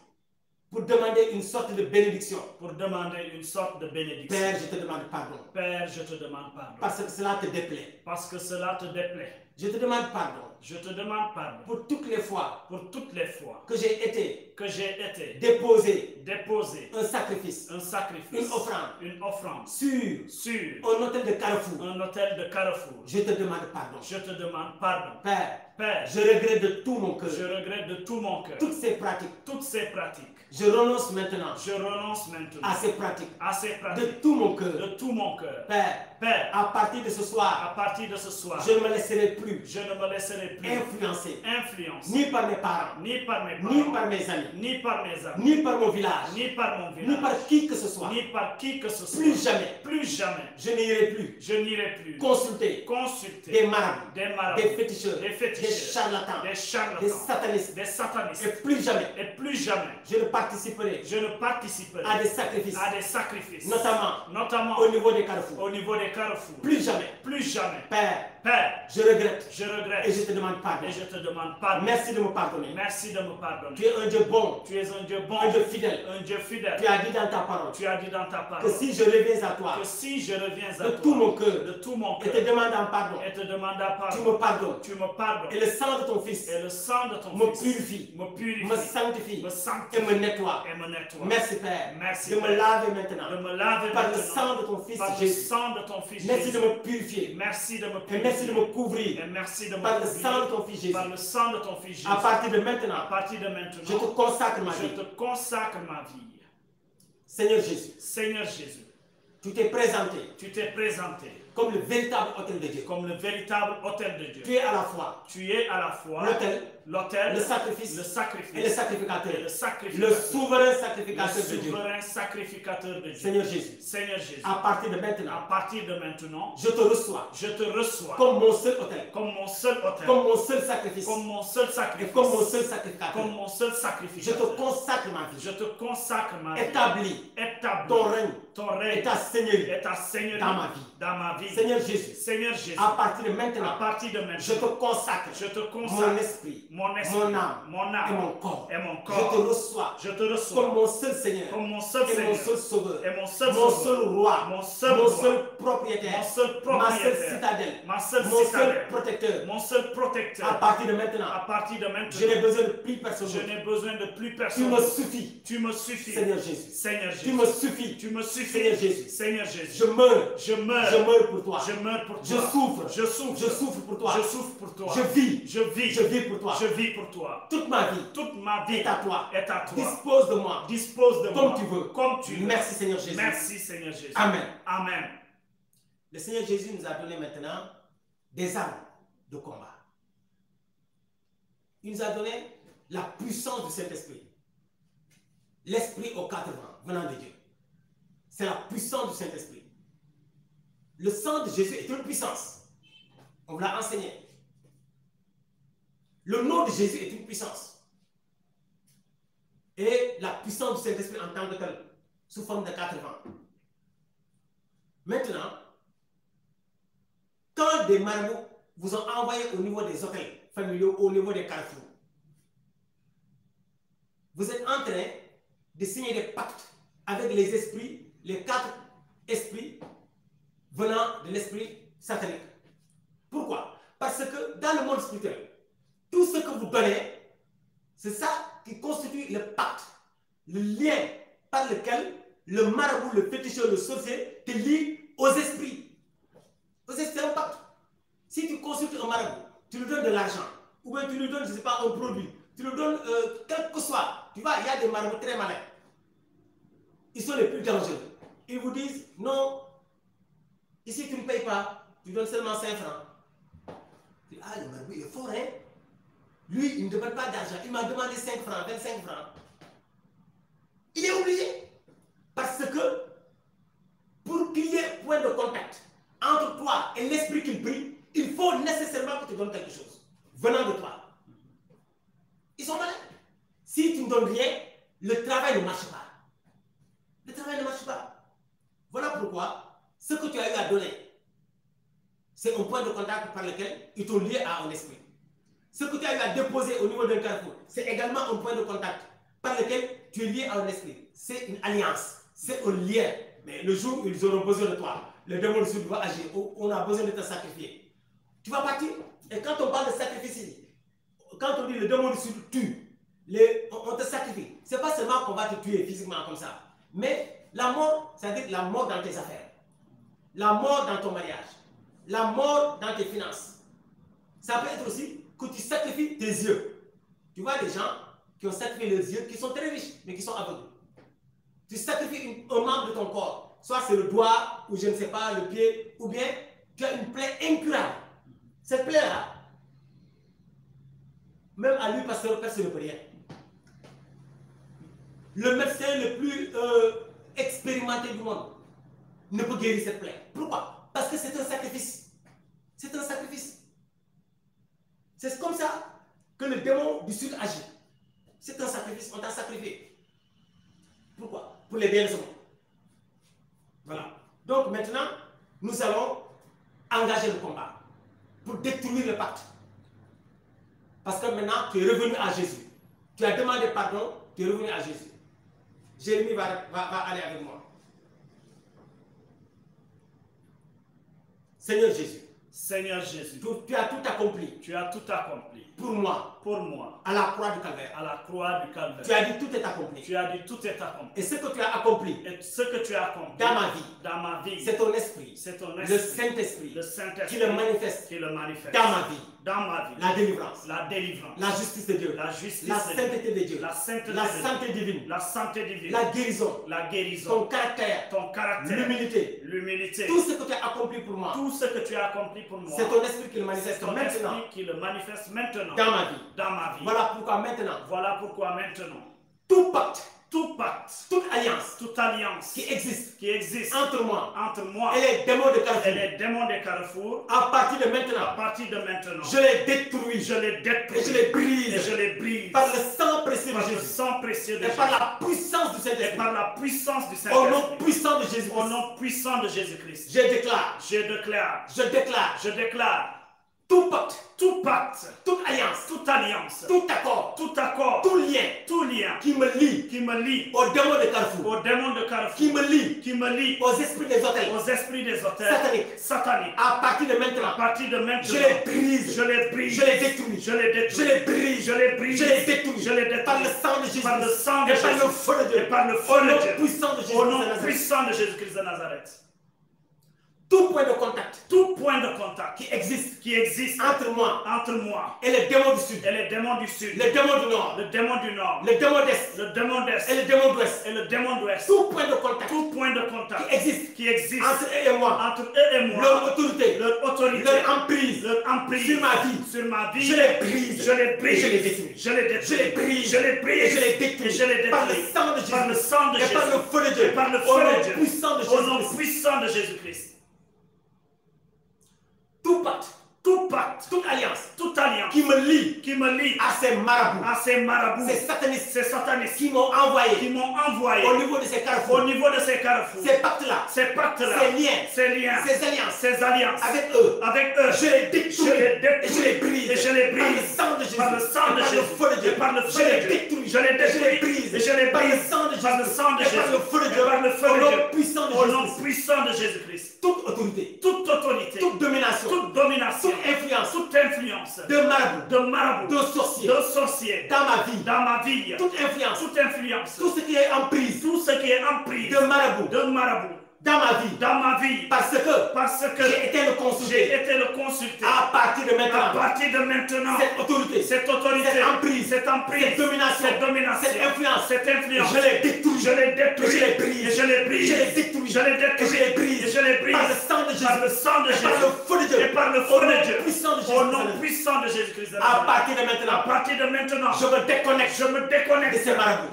Pour demander une sorte de bénédiction. Pour demander une sorte de bénédiction. Père, je te demande pardon. Père, je te demande pardon. Parce que cela te déplaît. Parce que cela te déplaît. Je te demande pardon. Je te demande pardon. Pour toutes les fois. Pour toutes les fois. Que j'ai été. Que j'ai été. Déposé. Déposé. Un sacrifice. Un sacrifice. Une offrande. Une offrande. Sur. Un hôtel de Carrefour. Un hôtel de Carrefour. Je te demande pardon. Je te demande pardon. Père. Père. Je regrette de tout mon cœur. Je regrette de tout mon cœur. Toutes ces pratiques. Toutes ces pratiques. Je renonce maintenant. Je renonce maintenant. À ces pratiques. À ces pratiques. De tout mon cœur. De tout mon cœur. Père. Père. À partir de ce soir. À partir de ce soir. Je ne me laisserai plus. Je ne me laisserai plus. Influencer. Ni par mes parents. Ni par mes parents. Ni par mes amis. Ni par mes amis. Ni par mon village. Ni par mon village. Ni par qui que ce soit. Ni par qui que ce soit. Plus jamais. Plus jamais. Je n'irai plus. Je n'irai plus. Consulter. Des marabouts. Des marabouts. Des féticheurs. Des charlatans. Des charlatans. Des satanistes. Des satanistes. Et plus jamais. Et plus jamais. Je ne participerai. À des sacrifices. À des sacrifices. Notamment. Au niveau des carrefours. Au niveau des carrefours. Plus jamais. Plus jamais. Père. Je regrette. Et je te demande pardon. Et je te demande pardon. Merci de me pardonner. Merci de me pardonner. Tu es un Dieu bon. Tu es un Dieu bon. Un Dieu fidèle. Un Dieu fidèle. Tu as dit dans ta parole. Que si je reviens à toi. De tout mon cœur. De tout mon cœur. Et te demandant pardon. Tu me pardonnes. Tu me pardonnes. Et le sang de ton fils. Me purifie. Me sanctifie. Et me nettoie. Merci Père. Merci. De me laver maintenant. Par le sang de ton fils Jésus. Merci de me purifier. Merci de me purifier. Et merci de me couvrir. Et merci de me par le sang de ton fils Jésus. Par le sang de ton fils Jésus. À partir de maintenant. Je te consacre ma vie. Je te consacre ma vie. Seigneur Jésus. Seigneur Jésus. Tu t'es présenté. Tu t'es présenté. Comme le véritable autel de Dieu. Comme le véritable autel de Dieu. Tu es à la fois. L'autel. Le sacrifice. Et le sacrificateur. Le souverain sacrificateur de Dieu. Seigneur Jésus. À partir de maintenant. Je te reçois. Comme mon seul autel. Comme mon seul sacrifice. Et comme mon seul sacrificateur. Je te consacre ma vie. Établis ton règne. Et ta seigneurie. Dans ma vie. Seigneur Jésus. À partir de maintenant. Je te consacre. Mon esprit. Mon âme. Et mon corps. Je te reçois. Comme mon seul Seigneur. Et mon seul Sauveur. Mon seul Roi. Mon seul propriétaire. Ma seule citadelle. Mon seul protecteur. À partir de maintenant. Je n'ai besoin de plus personne. Tu me suffis. Seigneur Jésus. Tu me suffis. Seigneur Jésus. Je meurs pour toi. Je souffre pour toi. Je vis pour toi. Toute ma vie est à toi. Dispose de moi. Comme tu veux. Merci Seigneur Jésus. Amen. Le Seigneur Jésus nous a donné maintenant des armes de combat. Il nous a donné la puissance du Saint-Esprit. L'Esprit aux 4 vents venant de Dieu. C'est la puissance du Saint-Esprit. Le sang de Jésus est une puissance. On vous l'a enseigné. Le nom de Jésus est une puissance. Et la puissance du Saint-Esprit en tant que tel, sous forme de 4 vents. Maintenant, quand des marabouts vous ont envoyé au niveau des hôtels familiaux, au niveau des carrefours, vous êtes en train de signer des pactes avec les esprits, les 4 esprits venant de l'esprit satanique. Pourquoi? Parce que dans le monde spirituel, tout ce que vous donnez, c'est ça qui constitue le pacte, le lien par lequel le marabout, le féticheur, le sorcier te lie aux esprits. C'est un pacte. consultes un marabout, tu lui donnes de l'argent, ou bien tu lui donnes, je ne sais pas, un produit, tu lui donnes quel que soit. Tu vois, il y a des marabouts très malins. Ils sont les plus dangereux. Ils vous disent, non, ici tu ne payes pas, tu donnes seulement 5 francs. Tu dis, ah, le marabout, il est fort, hein? Lui, il ne demande pas d'argent. Il m'a demandé 5 francs, 25 francs. Il est obligé. Parce que, pour qu'il y ait point de contact entre toi et l'esprit qu'il prie, il faut nécessairement que tu donnes quelque chose venant de toi. Ils sont malins. Si tu ne donnes rien, le travail ne marche pas. Le travail ne marche pas. Voilà pourquoi ce que tu as eu à donner, c'est un point de contact par lequel ils t'ont lié à un esprit. Ce que tu as eu à déposer au niveau d'un carrefour, c'est également un point de contact par lequel tu es lié à un esprit. C'est une alliance, c'est un lien. Mais le jour où ils auront besoin de toi, le démon du sud va agir, on a besoin de te sacrifier. Tu vas partir. Et quand on parle de sacrifice, quand on dit le démon du sud tue, on te sacrifie. Ce n'est pas seulement qu'on va te tuer physiquement comme ça, mais la mort, c'est-à-dire la mort dans tes affaires, la mort dans ton mariage, la mort dans tes finances. Ça peut être aussi que tu sacrifies tes yeux. Tu vois des gens qui ont sacrifié leurs yeux, qui sont très riches, mais qui sont aveugles. Tu sacrifies un membre de ton corps, soit c'est le doigt, ou je ne sais pas, le pied, ou bien tu as une plaie incurable. Cette plaie-là, même à lui, pasteur, personne ne peut rien. Le médecin le plus expérimenté du monde ne peut guérir cette plaie. Pourquoi? Parce que c'est un sacrifice. C'est un sacrifice. C'est comme ça que le démon du sud agit. C'est un sacrifice, on t'a sacrifié. Pourquoi? Pour les biens de ce monde. Voilà. Donc maintenant, nous allons engager le combat pour détruire le pacte. Parce que maintenant, tu es revenu à Jésus. Tu as demandé pardon, tu es revenu à Jésus. Jérémie va aller avec moi. Seigneur Jésus. Seigneur Jésus, tu as tout accompli. Tu as tout accompli. Pour moi. Pour moi. À la croix du Calvaire. À la croix du Calvaire. Tu as dit tout est accompli. Tu as dit tout est accompli. Et ce que tu as accompli. Et ce que tu as accompli. Dans ma vie. Dans ma vie. C'est ton esprit. C'est ton esprit. Le Saint-Esprit. Le Saint-Esprit. Qui le manifeste. Qui le manifeste. Dans ma vie. Dans ma vie. La délivrance. La délivrance. La justice de Dieu. La justice. La sainteté de Dieu. La sainteté. La santé divine. La santé divine. La guérison. La guérison. Ton caractère. Ton caractère. L'humilité. L'humilité. Tout ce que tu as accompli pour moi. Tout ce que tu as accompli pour moi. C'est ton esprit qui le manifeste ton maintenant. Esprit qui le manifeste maintenant. Dans ma vie. Dans ma vie. Voilà pourquoi maintenant. Voilà pourquoi maintenant. Tout pacte. Tout pacte, toute alliance, qui existe entre moi et les démons de Carrefour, à partir de maintenant, je les détruis, et je les brise, par le sang précieux de Jésus, et par la puissance du Saint-Esprit, au nom puissant de Jésus-Christ, je déclare tout pacte, toute alliance, tout accord, tout lien qui me lie aux démons de Carrefour, qui me lie aux esprits des hôtels, sataniques. À partir de maintenant, je les brise, je les détruis, je les détruis par le sang de Jésus, et par le feu de Dieu, au nom puissant de Jésus-Christ de Nazareth. Tout point de contact qui existe entre moi et les démons du sud, les démons du nord, les démons d'est et les démons d'ouest, tout point de contact qui existe entre eux et moi, leur autorité, leur emprise sur ma vie, je les brise, je les détruis, je les détruis par le sang de Jésus et par le feu de Dieu, au nom puissant de Jésus-Christ. Tout pacte, toute alliance qui me lie à ces marabouts, ces satanistes qui m'ont envoyé au niveau de ces carrefours, ces pactes-là, ces liens, ces alliances avec eux, je les détruis et je les brise par le sang de Jésus, par le feu de Dieu, je les détruis, je les brise par le sang de Jésus, par le feu de Dieu, au nom puissant de Jésus-Christ. Toute autorité, toute domination, toute influence de marabout, de sorcier dans ma vie, toute influence, tout ce qui est en prise de marabout, dans ma vie, parce que j'ai été le consulté, à partir de maintenant, cette autorité, cette emprise, cette domination, cette influence, je les détruis, je les brise, par le sang de Jésus, par le feu de Dieu, et par le feu de Dieu, au nom puissant de Jésus-Christ. À partir de maintenant, je me déconnecte de ces marabouts,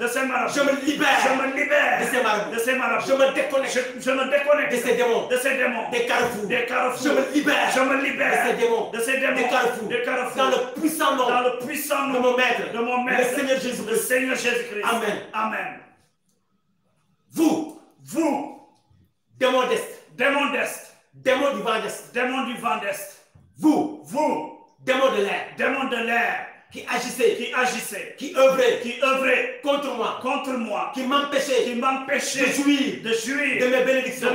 je me libère de ces marabouts, je me déconnecte de ces démons, des carrefours, je me libère de ces démons, des carrefours, dans le puissant nom de mon maître, le Seigneur Jésus-Christ. Amen. Vous, démons d'Est, démons du vent d'Est, vous, démons de l'air, qui agissait, qui œuvrait contre moi, qui m'empêchait de jouir de mes bénédictions,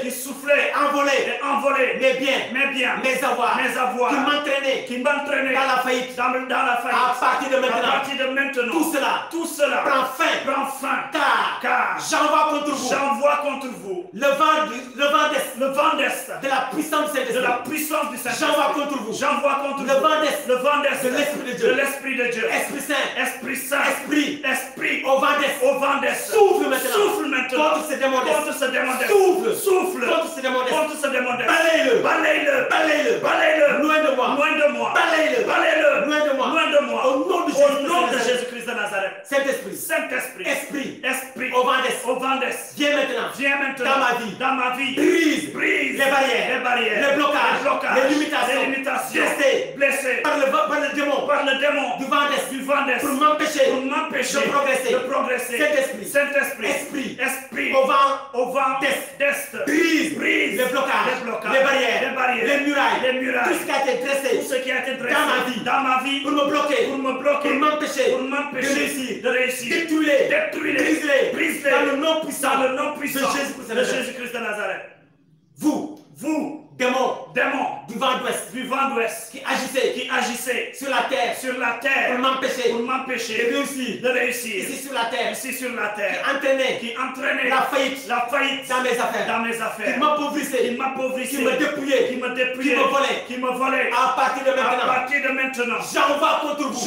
qui soufflait, envolait mes biens, mes avoirs, qui m'entraînait dans la faillite, à partir de maintenant, tout cela prend fin, car j'envoie contre vous le vent d'Est, de la puissance du Saint-Esprit, j'envoie contre vous le vent d'Est, de l'Esprit de Dieu, Esprit Saint, Esprit au vent d'Est, souffle maintenant contre ce démon d'Est, souffle contre ce démon d'Est, balaye-le, loin de moi, balaye-le, loin de moi, au nom de Jésus-Christ de Nazareth. Saint-Esprit, Esprit au vent d'Est, viens maintenant dans ma vie, brise les barrières, les blocages, les limitations, blessés par le démon du vent d'Est, pour m'empêcher de progresser. Saint-Esprit, au vent d'Est, brise les blocages, les barrières, les murailles, tout ce qui a été dressé, dans ma vie, pour me bloquer, pour m'empêcher de réussir. Détruis-les, brise-les, dans le nom puissant de Jésus-Christ de Nazareth. Vous, démons du vent d'Ouest, qui agissait sur la terre, pour m'empêcher de réussir ici sur la terre, qui entraînait la faillite dans mes affaires, qui m'appauvrissait, qui me dépouillait, qui me volait. À partir de maintenant, j'envoie contre vous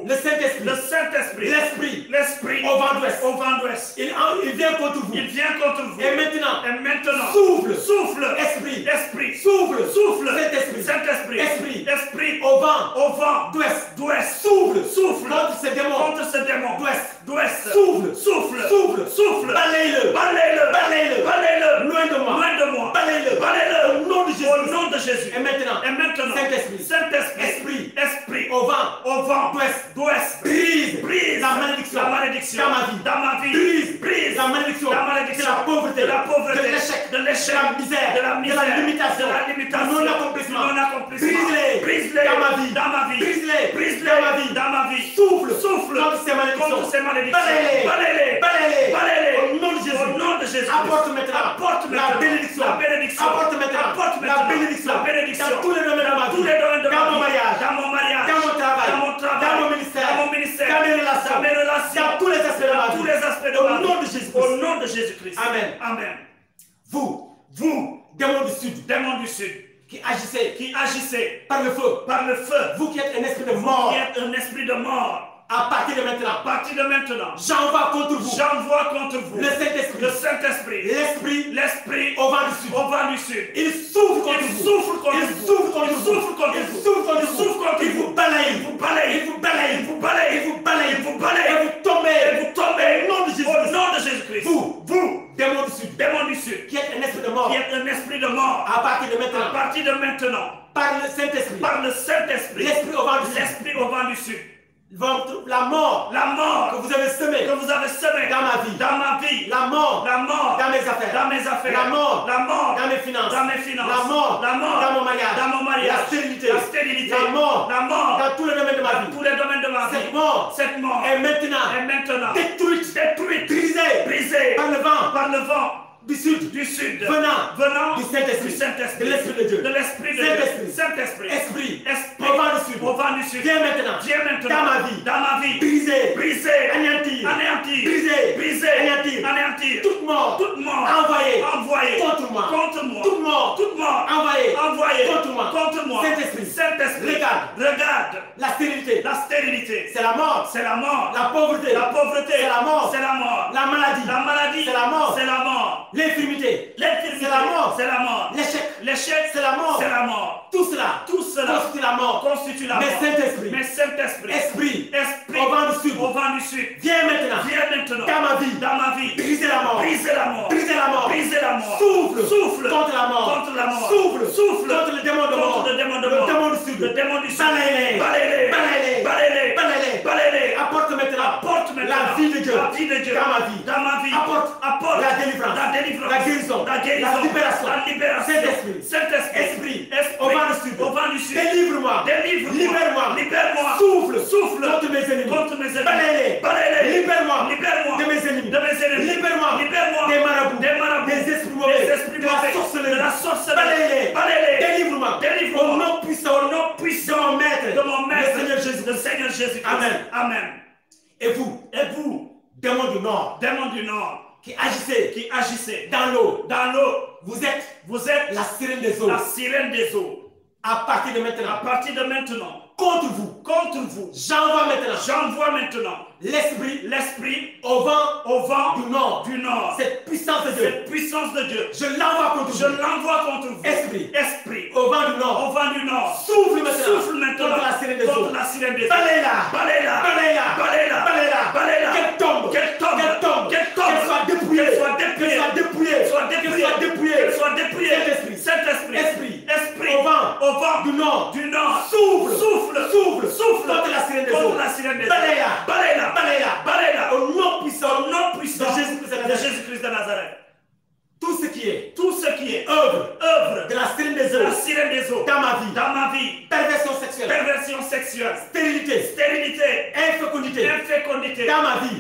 le Saint-Esprit, l'Esprit au vent d'Ouest, il vient contre vous, et maintenant, souffle, Esprit, souffle, Saint-Esprit, au vent d'Ouest, souffle contre ce démon d'Ouest, souffle, balaye-le, loin de moi, balaye-le, au nom de Jésus, et maintenant, Saint-Esprit, Esprit, au vent d'Ouest, brise la malédiction dans ma vie, brise la malédiction de la pauvreté, de l'échec, de la misère, de la limitation, du non-accomplissement, brise-les dans ma vie, brise-les dans ma vie, souffle contre ces malédictions, balaye-les, au nom de Jésus, apporte maintenant la bénédiction, la bénédiction dans tous les domaines de ma vie, dans mon mariage, dans mon travail, dans mon ministère, dans mes relations, dans tous les aspects de ma vie, au nom de Jésus-Christ. Amen. Vous, démons du Sud, qui agissez par le feu, vous qui êtes un esprit de mort, à partir de maintenant, j'envoie contre vous le Saint-Esprit, l'Esprit au vent du Sud, il souffle contre vous, il vous balaye, et vous tombez au nom de Jésus-Christ. Vous, démons du Sud, qui êtes un esprit de mort, à partir de maintenant, par le Saint-Esprit, l'Esprit au vent du Sud, la mort que vous avez semée dans ma vie, la mort dans mes affaires, la mort dans mes finances, la mort dans mon mariage, la stérilité, la mort dans tous les domaines de ma vie, cette mort est maintenant détruite, brisée par le vent du sud, venant du Saint-Esprit, Saint-Esprit, de l'Esprit de Dieu, de l'Esprit de Saint-Esprit, Dieu, Saint-Esprit, Esprit, Esprit, au vent du sud, viens maintenant, dans ma vie, briser, anéantir, briser, anéantir, toute mort, envoyée, contre moi, toute mort, envoyée, contre moi, Saint-Esprit, regarde, la stérilité, c'est la mort, la pauvreté, c'est la mort, la maladie, c'est la mort, l'infirmité, c'est la mort, l'échec, c'est la mort, tout cela constitue la mort, mais Saint-Esprit, Esprit, au vent du sud, viens maintenant, dans ma vie, briser la mort, souffle contre la mort, souffle contre le démon de mort, le démon du sud, balaye-les, apporte maintenant la vie de Dieu dans ma vie, apporte la délivrance, la guérison, la libération, Saint-Esprit, Esprit, au vent du sud, délivre-moi, libère-moi, souffle contre mes ennemis, balaye-les, libère-moi de mes ennemis, libère-moi des marabouts, des esprits mauvais, de la sorcellerie, balaye-les, délivre-moi, au nom puissant de mon maître, le Seigneur Jésus. Amen. Et vous, démon du nord, qui agissez dans l'eau, vous êtes la sirène des eaux. À partir de maintenant, contre vous, j'envoie maintenant l'esprit au vent du nord, cette puissance de Dieu, je l'envoie contre vous, esprit au vent du nord, souffle maintenant contre la sirène des eaux, balaye-la, qu'elle tombe, qu'elle soit dépouillée, Saint-Esprit, au vent du nord, souffle contre la sirène des eaux, balaye-la, au nom puissant de Jésus-Christ de Nazareth. Tout ce qui est œuvre de la sirène des eaux dans ma vie, perversion sexuelle, stérilité, infécondité dans ma vie,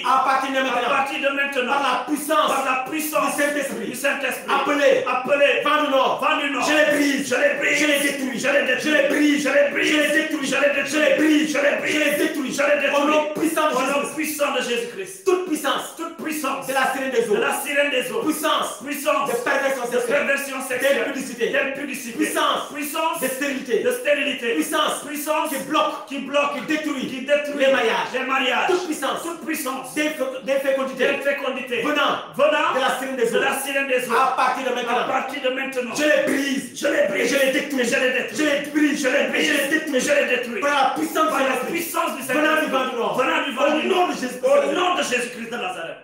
à partir de maintenant, par la puissance du Saint-Esprit, appelé vent du nord, je les brise, je les détruis, au nom puissant de Jésus-Christ, toute puissance de la sirène des eaux, puissance de perversion sexuelle, d'impudicité, puissance de stérilité, puissance qui bloque, qui détruit les mariages, toute puissance d'infécondité venant de la sirène des eaux, à partir de maintenant, je les brise, je les détruis, par la puissance du Seigneur, venant du vent du nord, au nom de Jésus-Christ de Nazareth.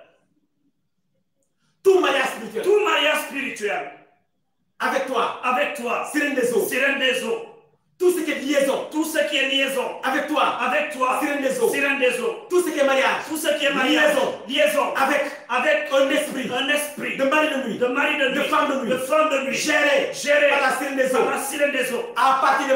Tout mariage spirituel avec toi, sirène des eaux, tout ce qui est liaison, avec toi, sirène des eaux, tout ce qui est mariage, liaison, avec un esprit de mari de nuit, de femme de nuit, géré par la sirène des eaux, à partir de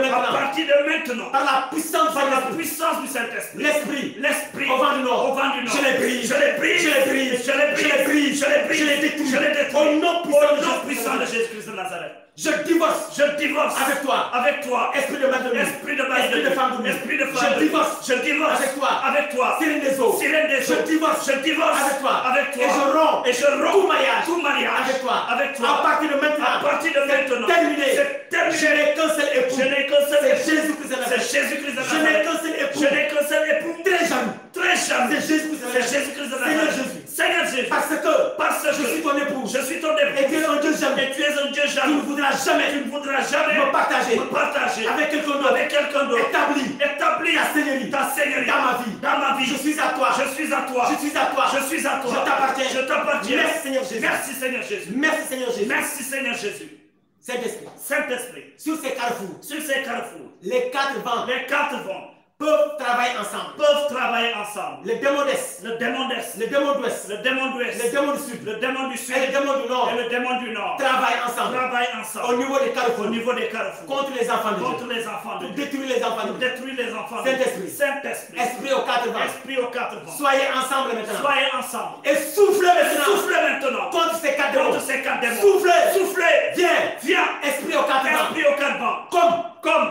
maintenant, par la puissance du Saint-Esprit, l'esprit au vent du nord, je les brise, je les détruis, au nom puissant de Jésus-Christ de Nazareth. Je divorce avec toi, esprit de femme de nuit, je divorce avec toi, sirène des eaux, je divorce avec toi, et je romps tout mariage avec toi, à partir de maintenant, c'est terminé, je n'ai qu'un seul époux, c'est Jésus-Christ de Nazareth, je n'ai qu'un seul époux, très jaloux, c'est Jésus-Christ de Nazareth, Seigneur Jésus, parce que je suis ton époux, et tu es un Dieu jaloux, tu ne voudras jamais me partager avec quelqu'un d'autre, établi ta seigneurie dans ma vie, je suis à toi, je t'appartiens, merci Seigneur Jésus, Saint-Esprit, sur ces carrefours, les quatre vents peuvent travailler ensemble. Peuvent travailler ensemble. Le démon d'Est, Le démon d'Est, le démon d'Ouest, le démon d'Ouest, le démon du Sud, le démon du Sud et le démon du Nord et le démon du Nord travaillent ensemble travaillent au ensemble niveau des carrefours au niveau des carrefours contre les enfants de contre Dieu, les enfants de pour Dieu, détruire les enfants de pour Dieu. détruire les enfants de Saint-Esprit. Dieu. Saint-Esprit, Esprit aux quatre vents, Esprit aux quatre vents, soyez ensemble maintenant soyez ensemble. et soufflez maintenant Soufflez maintenant contre ces quatre démons. contre ces quatre démons. Soufflez, Soufflez, viens, viens, esprit aux quatre vents, Esprit aux quatre vents, comme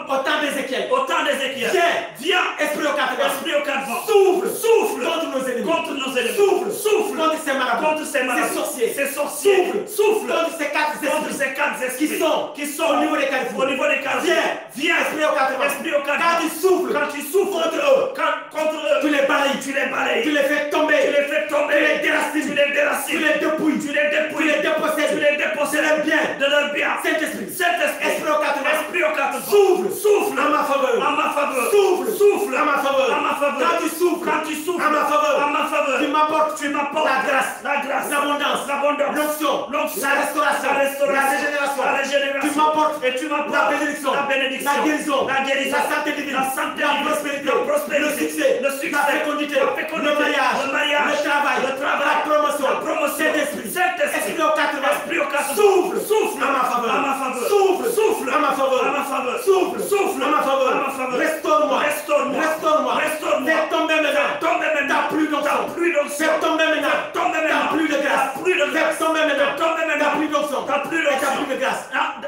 au temps d'Ézéchiel. au temps d'Ézéchiel. Viens, Viens, esprit aux quatre vents, Esprit aux quatre vents, souffle, souffle contre nos ennemis, contre nos ennemis. souffle, Souffle contre ces marabouts, contre ces marabouts, ces sorciers, ces sorciers. souffle, Souffle contre ces quatre contre esprits ces quatre esprits qui sont au niveau des carrefours. au niveau des carrefours. Viens, esprit aux quatre vents, Esprit aux quatre quand vents. ils soufflent Quand tu souffles contre eux, contre eux, tu les balayes, tu les balayes, tu les fais tomber, tu les fais tomber, tu les déracines, tu les déracines, tu les dépouilles, tu les dépouilles, tu les dépossèdes, tu les de dépossèdes leur bien. de leur bien. Saint-Esprit, Saint-Esprit, esprit aux quatre vents, Esprit aux quatre vents, souffle, souffle en ma faveur, en ma faveur, souffle, souffle en ma faveur, en ma faveur. quand tu souffles, Quand tu souffles en ma faveur, en ma faveur, tu m'apportes la grâce, l'abondance, l'abondance, l'onction, l'onction, la restauration, la régénération, la régénération. tu m'apportes Et tu m'apportes la bénédiction, la bénédiction, la guérison, la guérison, la santé divine, la santé la divine, prospérité, la prospérité, le succès, le succès, la fécondité, la fécondité, le mariage, le travail, la promotion, Saint-Esprit, esprit aux quatre vents, Esprit aux quatre vents, souffle, souffle en ma faveur, en ma faveur, souffle, souffle en ma faveur, en ma faveur, souffle, souffle en ma faveur, en ma faveur. restaure-moi, Restaure-moi, restaure-moi, restaure-moi. fais tomber maintenant, Tombe maintenant, t'as plus d'onction, t'as plus d'onction, fais tomber maintenant, tombe maintenant, t'as plus de grâce, t'as plus de grâce, fais tomber maintenant, tombe maintenant, t'as plus d'onction, t'as plus et t'as d'onction, plus de grâce.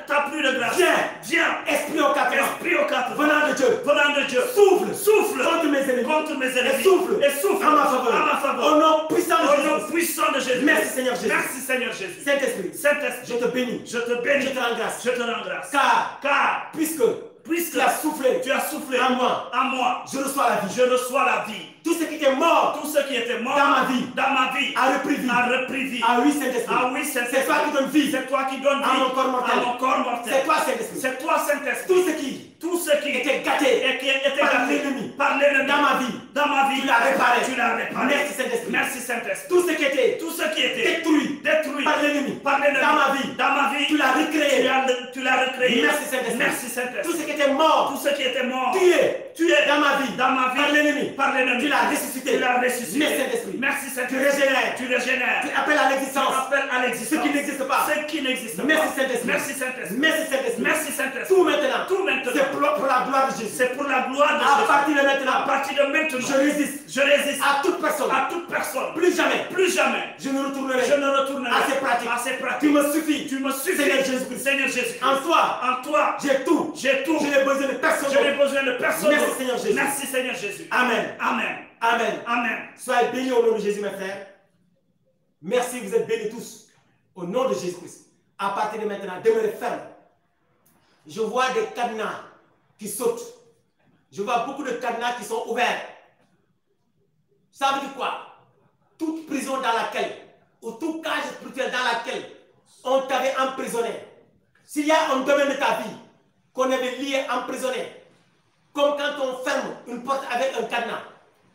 t'as plus de grâce. Viens, Esprit aux quatre vents, Esprit aux quatre vents, venant de Dieu, venant de Dieu, souffle, souffle contre mes ennemis, contre mes ennemis, et souffle, en en ma faveur, ma faveur, au nom puissant de au nom Jésus. puissant de Jésus. Merci Seigneur Jésus. Merci Seigneur Jésus. Saint-Esprit, Saint-Esprit, je te bénis, je te bénis, je te rends grâce, je te rends grâce, car puisque tu as soufflé tu as soufflé en moi, je reçois la vie. je reçois la vie. Tout ce qui était mort Tout ce qui était mort dans ma vie a a repris vie. vie. Ah oui, Saint-Esprit. Ah oui, Saint-Esprit. C'est toi qui donnes vie C'est toi qui donnes à vie mon corps mortel. à mon corps mortel. C'est toi, Saint-Esprit. C'est toi, Saint-Esprit. Tout ce qui était gâté et qui était par gâté l'ennemi par l'ennemi dans ma vie, dans ma vie, tu l'as réparé. Tu l'as réparé. Merci Saint-Esprit. Merci Saint-Esprit. Tout ce qui était détruit par l'ennemi dans ma vie, tu l'as recréé. Tu l'as recréé. Merci Saint-Esprit. Merci Saint-Esprit. Tout ce qui était mort tué dans ma vie par l'ennemi, tu l'as ressuscité. Merci Saint-Esprit. Merci Saint-Esprit. Tu régénères. Tu appelles à l'existence ce qui n'existe pas. Merci Saint-Esprit. Merci Saint-Esprit. Merci Saint-Esprit. Merci Saint-Esprit. Tout maintenant. C'est pour la gloire de Jésus. C'est pour la gloire de À Jésus. partir de maintenant. À partir de maintenant. Je résiste à toute personne. Plus jamais. Je ne retournerai à ces pratiques. Tu me suffis. Seigneur Jésus. En toi. J'ai tout. Je n'ai besoin de personne. Merci Seigneur Jésus. Amen. Soyez bénis au nom de Jésus, mes frères. Merci, vous êtes bénis tous. Au nom de Jésus-Christ. À partir de maintenant, demeurez fermes. Je vois des cadenas qui sautent. Je vois beaucoup de cadenas qui sont ouverts. Ça veut dire quoi? Toute prison dans laquelle, ou toute cage spirituelle dans laquelle on t'avait emprisonné. S'il y a un domaine de ta vie qu'on avait lié, emprisonné, comme quand on ferme une porte avec un cadenas,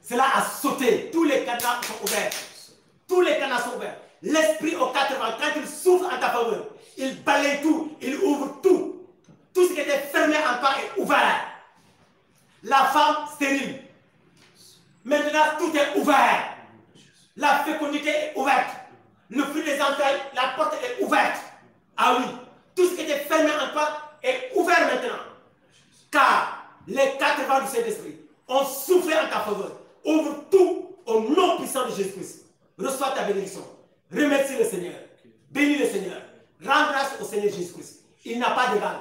cela a sauté. Tous les cadenas sont ouverts. Tous les cadenas sont ouverts. L'esprit aux quatre vents, quand il souffle en ta faveur, il balaye tout, il ouvre tout. Tout ce qui était fermé en toi est ouvert. La femme stérile. Maintenant, tout est ouvert. La fécondité est ouverte. Le fruit des entrailles, la porte est ouverte. Ah oui, tout ce qui était fermé en toi est ouvert maintenant. Car les quatre vents du Saint-Esprit ont soufflé en ta faveur. Ouvre tout au nom puissant de Jésus-Christ. Reçois ta bénédiction. Remercie le Seigneur. Bénis le Seigneur. Rends grâce au Seigneur Jésus-Christ. Il n'a pas d'égal.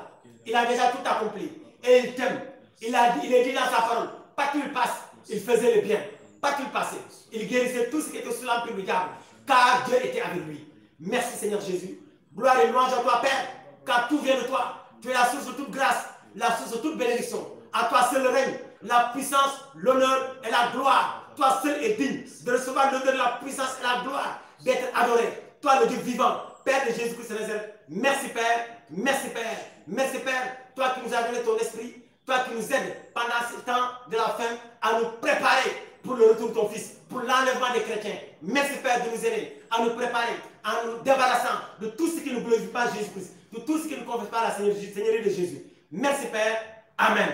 Il a déjà tout accompli. Et il t'aime. Il est dit dans sa parole. Pas qu'il passe, il faisait le bien. Pas qu'il passait, il guérissait tout ce qui était sous l'empire du diable. Car Dieu était avec lui. Merci Seigneur Jésus. Gloire et louange à toi Père. Car tout vient de toi. Tu es la source de toute grâce. La source de toute bénédiction. À toi seul le règne, la puissance, l'honneur et la gloire. Toi seul est digne de recevoir l'honneur, la puissance et la gloire, d'être adoré. Toi le Dieu vivant, Père de Jésus-Christ de Nazareth. Merci Père, merci Père, merci Père. Toi qui nous as donné ton esprit, toi qui nous aides pendant ce temps de la fin à nous préparer pour le retour de ton Fils, pour l'enlèvement des chrétiens. Merci Père de nous aider à nous préparer, en nous débarrassant de tout ce qui ne glorifie pas Jésus-Christ, de tout ce qui ne confesse pas la Seigneurie de Jésus. Merci Père. Amen.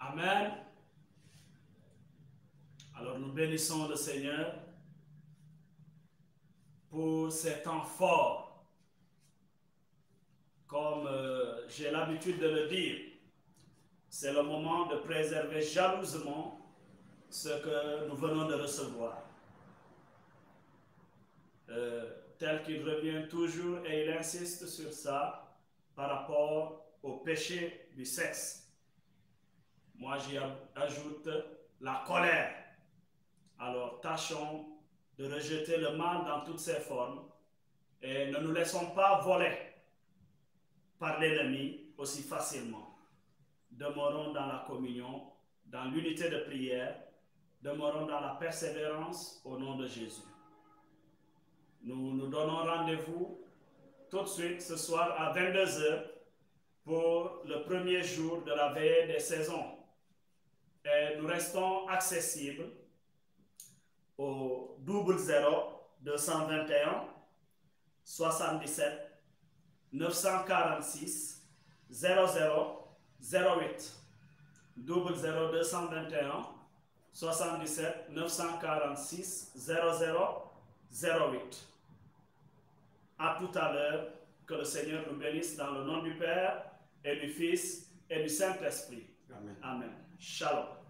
Amen. Alors nous bénissons le Seigneur pour ces temps forts. Comme j'ai l'habitude de le dire, c'est le moment de préserver jalousement ce que nous venons de recevoir. Tel qu'il revient toujours et il insiste sur ça par rapport au péché du sexe. Moi j'y ajoute la colère. Alors tâchons de rejeter le mal dans toutes ses formes et ne nous laissons pas voler par l'ennemi aussi facilement. Demeurons dans la communion, dans l'unité de prière, demeurons dans la persévérance au nom de Jésus. Nous nous donnons rendez-vous tout de suite ce soir à 22 h pour le premier jour de la veillée des saisons. Et nous restons accessibles au 00 221 77 946 00 08 00 221 77 946 00 08. À tout à l'heure, que le Seigneur nous bénisse dans le nom du Père et du Fils et du Saint-Esprit. Amen. Amen. Shalom.